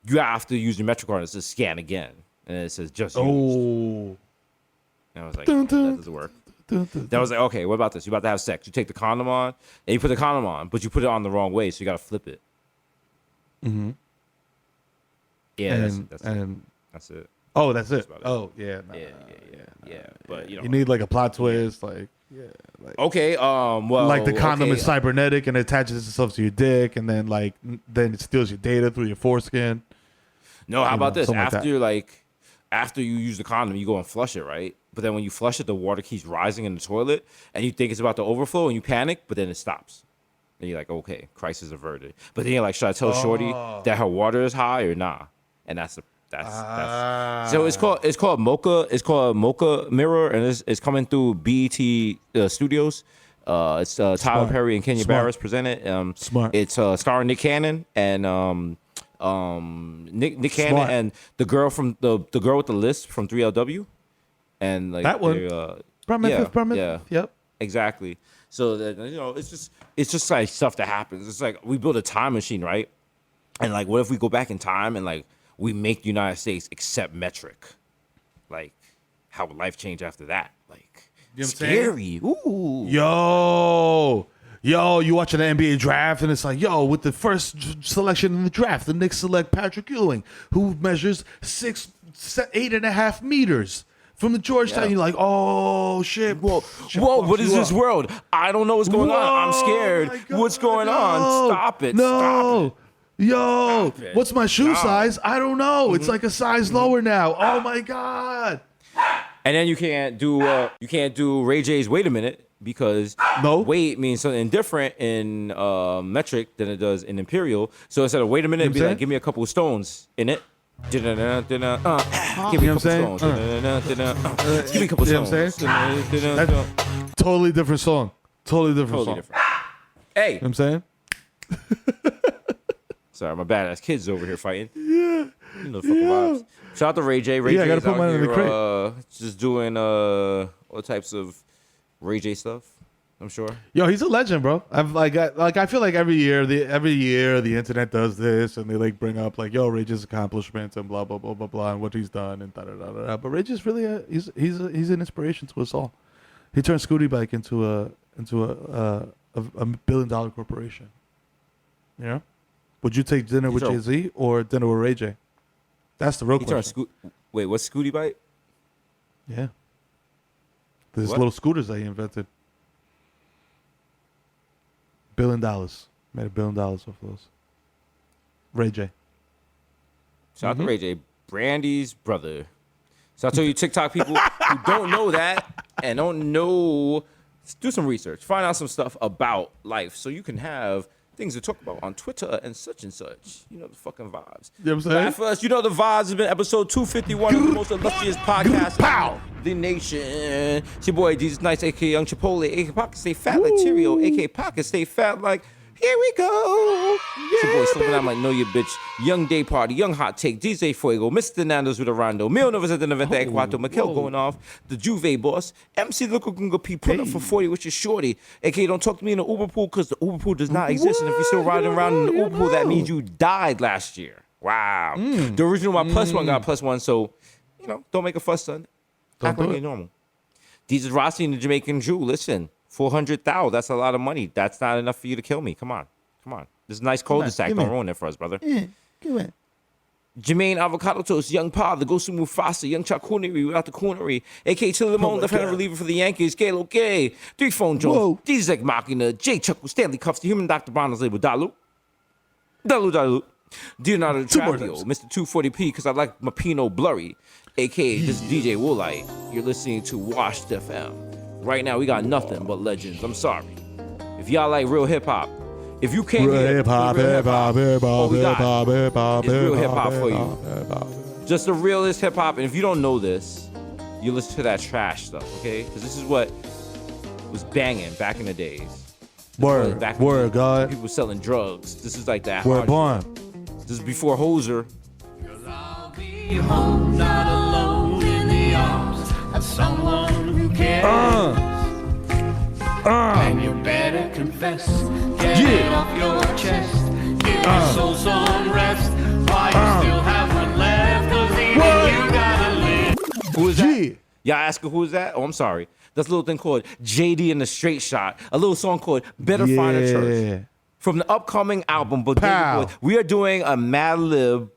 You have to use your metric card and it says scan again. And it says just used. And I was like, that doesn't work. Then I was like, okay, what about this? You about to have sex. You take the condom on, and you put the condom on, but you put it on the wrong way, so you got to flip it. Mm-hmm. Yeah, And, that's it. oh, that's it. about it. Oh, yeah. Yeah. But, you know. You need like a plot twist. Like, yeah. Like, Okay, well. like the condom okay, is cybernetic and it attaches itself to your dick, and then like then it steals your data through your foreskin. No, how about this? something like that. After you use the condom, you go and flush it, right? But then when you flush it, the water keeps rising in the toilet, and you think it's about to overflow, and you panic, but then it stops. And you're like, okay, crisis averted. But then you're like, should I tell Shorty that her water is high or nah? And that's so it's called Mocha. It's called Mocha Mirror, and it's coming through BET Studios. It's Tyler Perry and Kenya Barris presented. Smart. It's starring Nick Cannon and Nick Cannon Smart. and the girl from the girl with the list from 3LW, and like That one. they, yeah, Yep. exactly. So that, you know, it's just like stuff that happens. It's like we build a time machine, right? And like, what if we go back in time and like we make the United States accept metric? Like, how would life change after that? Like, You know what I'm saying? scary. Ooh. Yo, you watching the NBA draft, and it's like, yo, with the first selection in the draft, the Knicks select Patrick Ewing, who measures 8.5 meters from the Georgetown. Yeah. You're like, oh shit, Whoa, what is this world? I don't know what's going on. I'm scared. my God, What's going on? Stop it. No. Stop it. Yo, Stop it. what's my shoe No. size? I don't know. It's like a size lower now. Oh my God. And then you can't do Ray J's wait a minute because No. wait means something different in metric than it does in imperial. So instead of wait a minute, You know it'd be what I'm like, give me a couple of stones in it. Give me a You know couple what I'm saying? stones. Give me a couple You know what I'm stones. That's totally different song. Totally different Totally song. different. Hey, You know what I'm saying? sorry, my badass kids over here fighting. Yeah. You know the fucking vibes. Shout out to Ray J. Ray Yeah, I J gotta is put out mine in the here, crate. just doing all types of Ray J stuff. I'm sure. Yo, he's a legend, bro. I feel like every year the internet does this, and they like bring up like, yo, Ray J's accomplishments and blah blah blah blah blah and what he's done and da da da da. But Ray J's really he's an inspiration to us all. He turned Scooty Bike into a $1 billion corporation. You know? Would you take dinner with turned- Jay-Z or dinner with Ray J? That's the real He turned question. Wait, what's Scooty Bite? Yeah. There's What? little scooters that he invented. $1 billion. Made $1 billion off those. Ray J. Shout out to Ray J. Brandy's brother. So I tell you, TikTok people who don't know that and don't know, do some research. Find out some stuff about life so you can have things to talk about on Twitter and such. You know the fucking vibes. You know what I'm saying? But first, you know the vibes has been episode 251 of the most illustrious podcast Pow! in the nation. It's your boy, Jesus Nice, a.k.a. Young Chipotle, a.k.a. Pocket Stay Fat like Cheerio, a.k.a. Pocket Stay Fat like, here we go. It's your boy slipping out like Know Your Bitch, Young Day Party, Young Hot Take, DJ Fuego, Mr. Nando's with a Rondo, Mil Novas at the Noventa Ecuato, Mikel going off, the Juve boss, MC Local Gunga P, put up for 40, which is Shorty, a.k.a. don't talk to me in the Uber pool because the Uber pool does not exist. And if you're still riding around in the Uber pool, that means you died last year. Wow. The original, my plus one got +1, so, you know, don't make a fuss, son. Act like you're normal. Jesus Rossi and the Jamaican Jew, listen. 400,000. That's a lot of money. That's not enough for you to kill me. Come on. This is a nice cul-de-sac. Don't ruin it for us, brother. Come on. Jermaine Avocado Toast, Young Pa, the Ghost of Mufasa, Young Chakuniri without the coonery, a.k.a. Chili Limon, left-handed reliever for the Yankees, Kalo K, 3 Phone Jones, D-Zek Machina, J. Chuckle, Stanley Cuffs, the Human Dr. Brown is labeled Dalu, Leonardo DiCaprio, Mr. 240p, because I like my Pinot blurry, a.k.a. this DJ Woolite. You're listening to Washed FM. Right now, we got nothing but legends. I'm sorry. If y'all like real hip-hop, if you came here, all we got is real hip-hop for you. Just the realest hip-hop. And if you don't know this, you listen to that trash stuff, okay? Because this is what was banging back in the days. Word, God. People selling drugs. This is like that. Word, born. This is before Hoser. I'll be home, not alone in the arms of someone who cares. And you better confess, get it off your chest, give your soul some rest, while you still have one left, 'cause even you gotta live. Who is that? Y'all asking who is that? Oh, I'm sorry. That's a little thing called JD and the Straight Shot. A little song called Better Find a Church. From the upcoming album, Bodega Boys. We are doing a Mad Lib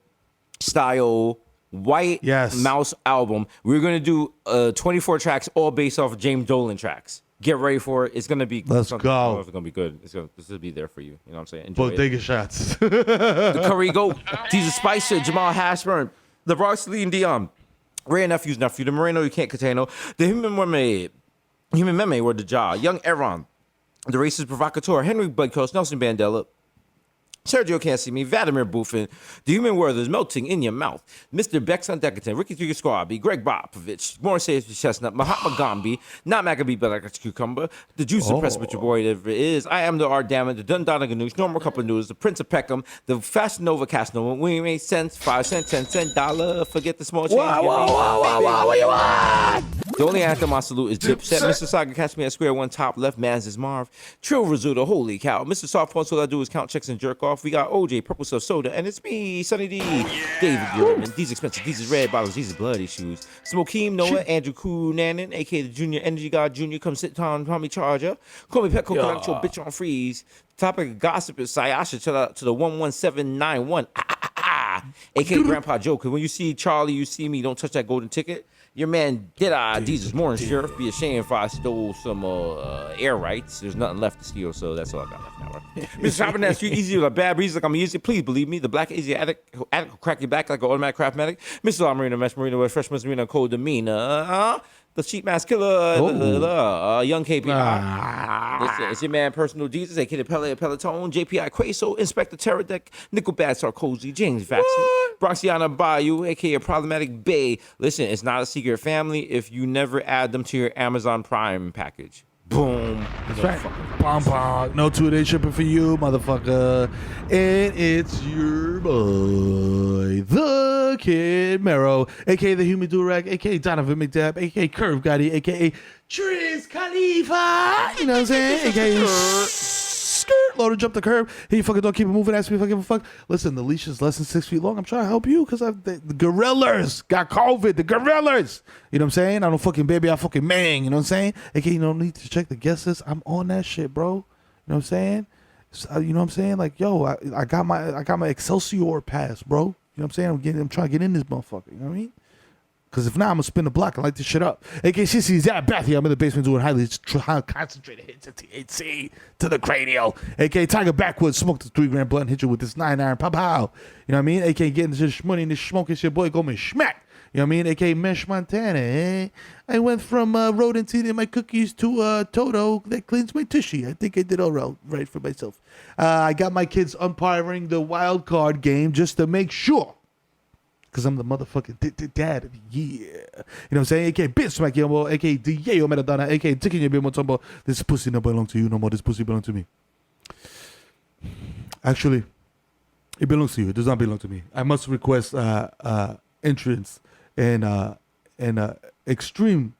style White Mouse album. We're going to do 24 tracks, all based off of James Dolan tracks. Get ready for it. It's going to be Let's go. I don't know if it's going to be good. This will be there for you. You know what I'm saying? Enjoy Bodega shots. The Curry Goat, Desus Spicer, Jamal Hashburn, the Bronx Lean Dion, Ray Nephew's nephew, the Moreno you can't contain, the Human Meme were the jaw, Young Aaron, the racist provocateur, Henry Budcoast, Nelson Mandela, Sergio Can't See Me, Vladimir Buffin, the Human Werther's melting in your mouth, Mr. Bexon Decadent, Ricky Three Squabby, Greg Popovich, Morris Chestnut, Mahatma Gandhi, not Maccabee, but like a cucumber, the Juice of Press, which your boy ever is, I am the Art Damon, the Dundana Ganoush, Normal Cup of Noodles, the Prince of Peckham, the Fast Nova Casanova, we made cents, 5 cents, 10 cent dollar, forget the small change. What you want? The only anthem I salute is Dipset. Mr. Saga, catch me at square one, top left, man's is Marv. Trill Rizzuto, holy cow. Mr. Softphone, so all I do is count checks and jerk off. We got OJ, Purple Stuff Soda, and it's me, Sunny D. David Gilman, these expensive, these is red bottles, these is bloody shoes. Smokeem, Noah, Andrew Cunanan, a.k.a. the Junior Energy God Junior, come sit down, call me Charger. Call me Petco, collect your bitch on freeze. Topic of gossip is Sayasha to the 11791. A.k.a. Grandpa Joe, because when you see Charlie, you see me, don't touch that golden ticket. Your man Deadeye Jesus Morning Sheriff. Be ashamed if I stole some air rights. There's nothing left to steal, so that's all I got left now. Right? Mr. Shopping that street easy with a bad breeze like I'm easy. Please believe me. The black easy addict will crack your back like an automatic craftmatic. Mr. Marina Mesh Marina with fresh Marina cold demeanor. The sheep mask killer, young KP. Listen, it's your man, Personal Jesus, a.k.a. Pele Peloton, JPI Quaso, Inspector Terradec, Nickelback Sarkozy, James Vaxon, Broxiana Bayou, a.k.a. Problematic Bay. Listen, it's not a secret family if you never add them to your Amazon Prime package. Boom. That's right. Bom, bom. No 2-day shipping for you, motherfucker. And it's your boy, the Kid Mero, a.k.a. the Human Durag, a.k.a. Donovan McDabb, a.k.a. Curve Gotti, a.k.a. Triz Khalifa. You know what I'm saying? A.k.a. Skirt. Loader jump the curb. Hey, you fucking don't keep it moving. Ask me if I give a fuck. Listen, the leash is less than 6 feet long. I'm trying to help you because the gorillas got COVID. The gorillas. You know what I'm saying? I don't fucking baby. I fucking mang. You know what I'm saying? Okay, you don't need to check the guest list. I'm on that shit, bro. You know what I'm saying? So, you know what I'm saying? Like, yo, I got my Excelsior pass, bro. You know what I'm saying? I'm trying to get in this motherfucker. You know what I mean? Because if not, I'm going to spin the block and light this shit up. A.k.a. CC's at Bathy. I'm in the basement doing highly concentrated hits of THC to the cranial. A.k.a. Tiger Backwoods. Smoke the 3 gram blunt and hit you with this 9-iron. Pow. You know what I mean? A.k.a. getting this money and this smoke. It's your boy Goldman Schmack. You know what I mean? A.k.a. Mesh Montana. Eh? I went from rodent eating my cookies to Toto that cleans my tushy. I think I did all right for myself. I got my kids umpiring the wild card game just to make sure. Because I'm the motherfucking dad of the year. You know what I'm saying? A.k.a. Bitch Smack Yumbo, a.k.a. Diego Maradona, a.k.a. Ticking Your Bimo Tombo. This pussy don't belong to you no more. This pussy belong to me. Actually, it belongs to you. It does not belong to me. I must request entrance and extreme,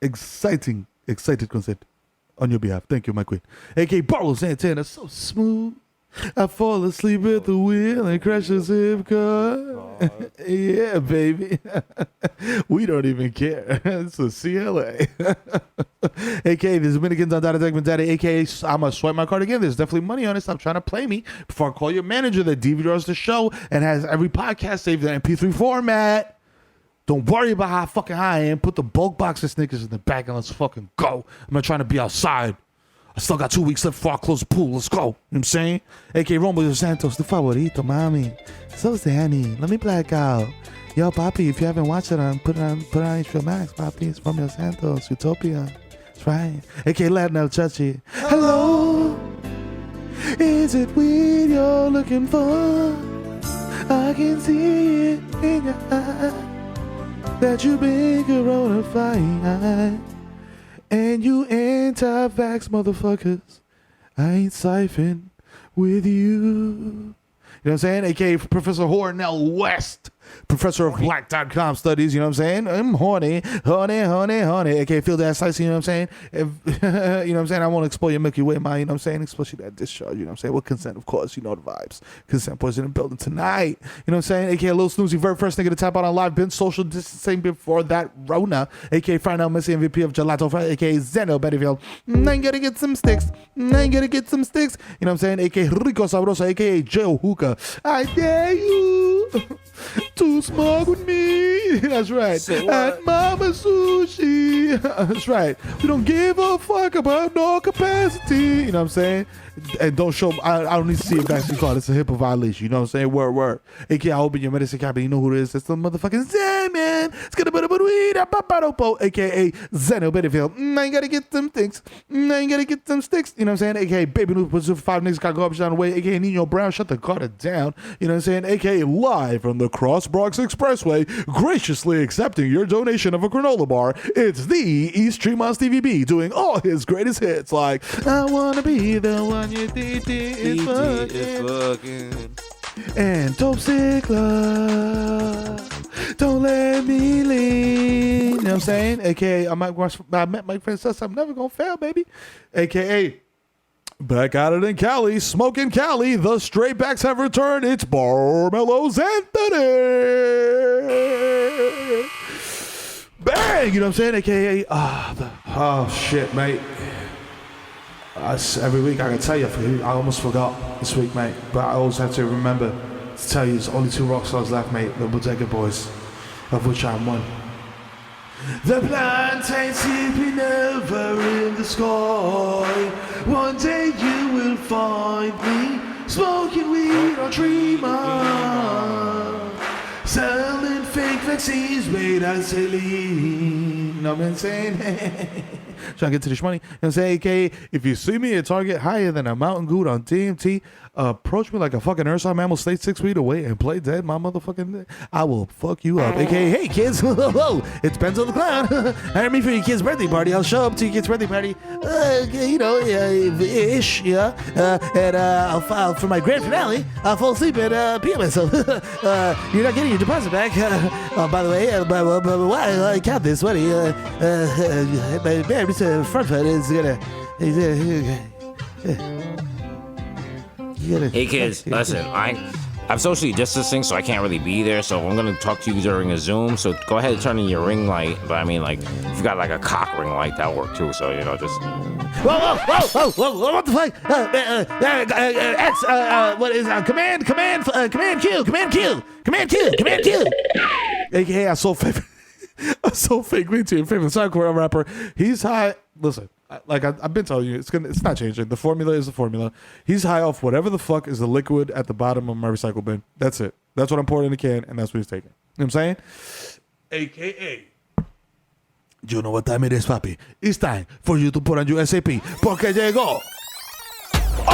excited consent on your behalf. Thank you, my queen. A.k.a. Barlow Santana. So smooth. I fall asleep at the wheel and crash a zip car. Yeah, baby. We don't even care. It's a CLA. AKA the Dominicans on Data Segment Daddy. AKA I'm going to swipe my card again. There's definitely money on it. Stop trying to play me before I call your manager that DVRs the show and has every podcast saved in MP3 format. Don't worry about how fucking high I am. Put the bulk box of Snickers in the bag and let's fucking go. I'm not trying to be outside. I still got 2 weeks left before I close the pool. Let's go. You know what I'm saying? A.K. Romeo Santos, tu favorito, mami. So Danny. Let me black out. Yo, papi, if you haven't watched it, put it on HBO Max, papi. It's Romeo Santos, Utopia. That's right. A.K. Latin El Chachi. Hello. Is it weed you're looking for? I can see it in your eye that you've been coronafied. And you anti-vax motherfuckers, I ain't siphon with you. You know what I'm saying? AKA Professor Hornell West, professor of black.com studies. You know what I'm saying? I'm horny. AKA Field Ass Slicey. You know what I'm saying? You know what I'm saying? I won't explode your Milky Way mind. You know what I'm saying? Especially that discharge. You know what I'm saying? With consent, of course. You know the vibes. Consent poison in the building tonight. You know what I'm saying? AKA Lil Snoozy, very first nigga to tap out on live. Been social distancing before that Rona. AKA Final Messi MVP of Gelato. AKA Zeno Bettyfield. I'm gonna get some sticks. You know what I'm saying? AKA Rico Sabroso. AKA Joe Hookah. I dare you to smoke with me. That's right. At Mama Sushi. That's right. We don't give a fuck about no capacity. You know what I'm saying? And don't show. I don't need to see a vaccine card. It's a HIPAA violation. You know what I'm saying? Word. AKA I open your medicine cabinet. You know who it is? It's the motherfucking Zen man. It's gonna be the AKA Zeno Bettyfield. I ain't gotta get them things. I ain't gotta get them sticks. You know what I'm saying? AKA Baby New puts 5 niggas got garbage down the way. AKA Nino Brown. Shut the Carter down. You know what I'm saying? AKA live from the Cross Bronx Expressway, graciously accepting your donation of a granola bar. It's the East Tremont Stevie B doing all his greatest hits like I wanna be the one you think is fucking. And Dope Sick Love, don't let me lean. You know what I'm saying? AKA I met my friend says I'm never gonna fail, baby. AKA back at it in Cali, smoking Cali. The straight backs have returned. It's Barmelo's Anthony. Bang! You know what I'm saying? AKA oh shit, mate. Every week I can tell you, I almost forgot this week, mate. But I always have to remember to tell you there's only 2 rock stars left, mate. The Bodega Boys, of which I'm one. The plantain sleeping over in the sky. One day you will find me smoking weed on Tremont, selling fake vaccines made of saline. You know what I'm saying? Trying to get to this money. You know what I'm saying? AKA, if you see me at Target higher than a mountain goat on TMT, approach me like a fucking Ursa mammal, stay 6 feet away and play dead my motherfucking I will fuck you up. AKA, hey kids, it's Benzo the Clown. Hire me for your kid's birthday party. I'll show up to your kid's birthday party, you know, ish, yeah. And I'll file for my grand finale. I'll fall asleep and pee myself. You're not getting your deposit back. By the way, why I count this money? My Mr. Front Foot is gonna. Hey kids, listen, I'm socially distancing, so I can't really be there, so I'm gonna talk to you during a Zoom, so go ahead and turn in your ring light, but I mean, like, if you got like a cock ring light, that'll work too, so, you know, just... Whoa, what the fuck? X, what is, command Q. AKA I so fake green to your favorite soundcore rapper. He's high. Listen, I've been telling you, it's not changing. The formula is the formula. He's high off whatever the fuck is the liquid at the bottom of my recycle bin. That's it. That's what I'm pouring in the can, and that's what he's taking. You know what I'm saying? AKA. You know what time it is, papi. It's time for you to put on your SAP. Porque llegó.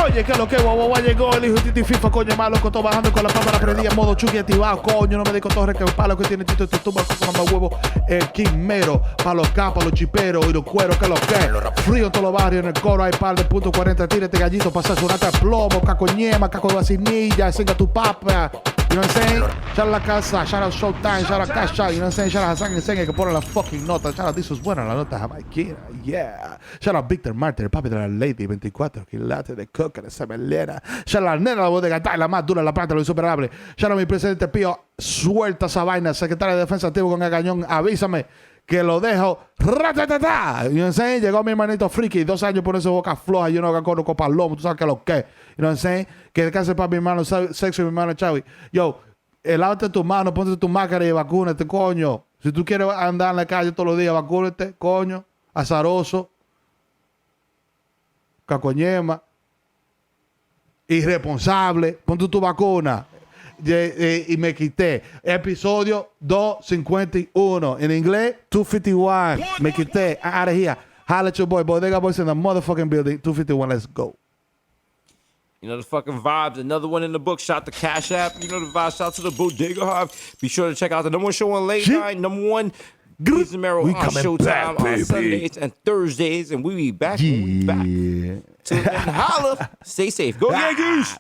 Oye, que lo que guau llegó el hijo de Titi FIFA, coño malo, que estoy bajando con la cámara prendida en modo Chucky activado, coño, no me digo torre que el palo que tiene Tito, tumba con más huevo, el King Mero, pa' los capas, los chiperos y los cueros que los que, frío en todos los barrios, en el coro hay par de .40, tírate gallito, pasa sonata plomo, caco ñema, caco de vacinilla, enseña tu papa, You know what I'm saying? Shout out La Casa, shout out Showtime, shout out Cash Out, you know what I'm saying? Shout out Hasan que pone la fucking nota. Shout out Desus, buena la nota jamaiquina, yeah. Shout out Víctor Martin, el papi de la Lady, 24 quilates de coca de esa melena. Shout out la nena de la bodega, la más dura, la plata, lo insuperable. Shout out mi presidente Pío, suelta esa vaina. Secretario de Defensa activo con el cañón, avísame que lo dejo. Ratatata. You know what I'm saying? Llegó mi hermanito Friki, 2 años por eso boca floja, yo no conozco palomo, tú sabes que lo que. You know what I'm saying? Que descanse para mi hermano Sexo y mi hermano Chavi. Yo, lávate tu mano, ponte tu máscara y vacúnate, coño. Si tú quieres andar en la calle todos los días, vacúnate, coño. Azaroso. Cacoñema. Irresponsable. Ponte tu vacuna. Y me quité. Episodio 251. En inglés, 251. Me quité. Out of here. Holla at your boy. Bodega Boys in the motherfucking building. 251. Let's go. You know the fucking vibes. Another one in the book. Shout to Cash App. You know the vibes. Shout to the Bodega Hive. Be sure to check out the number 1 show on late night. Number 1, Desus and Mero on Showtime on Sundays and Thursdays. And we be back. Yeah. Till then, holla. Stay safe. Go Yankees.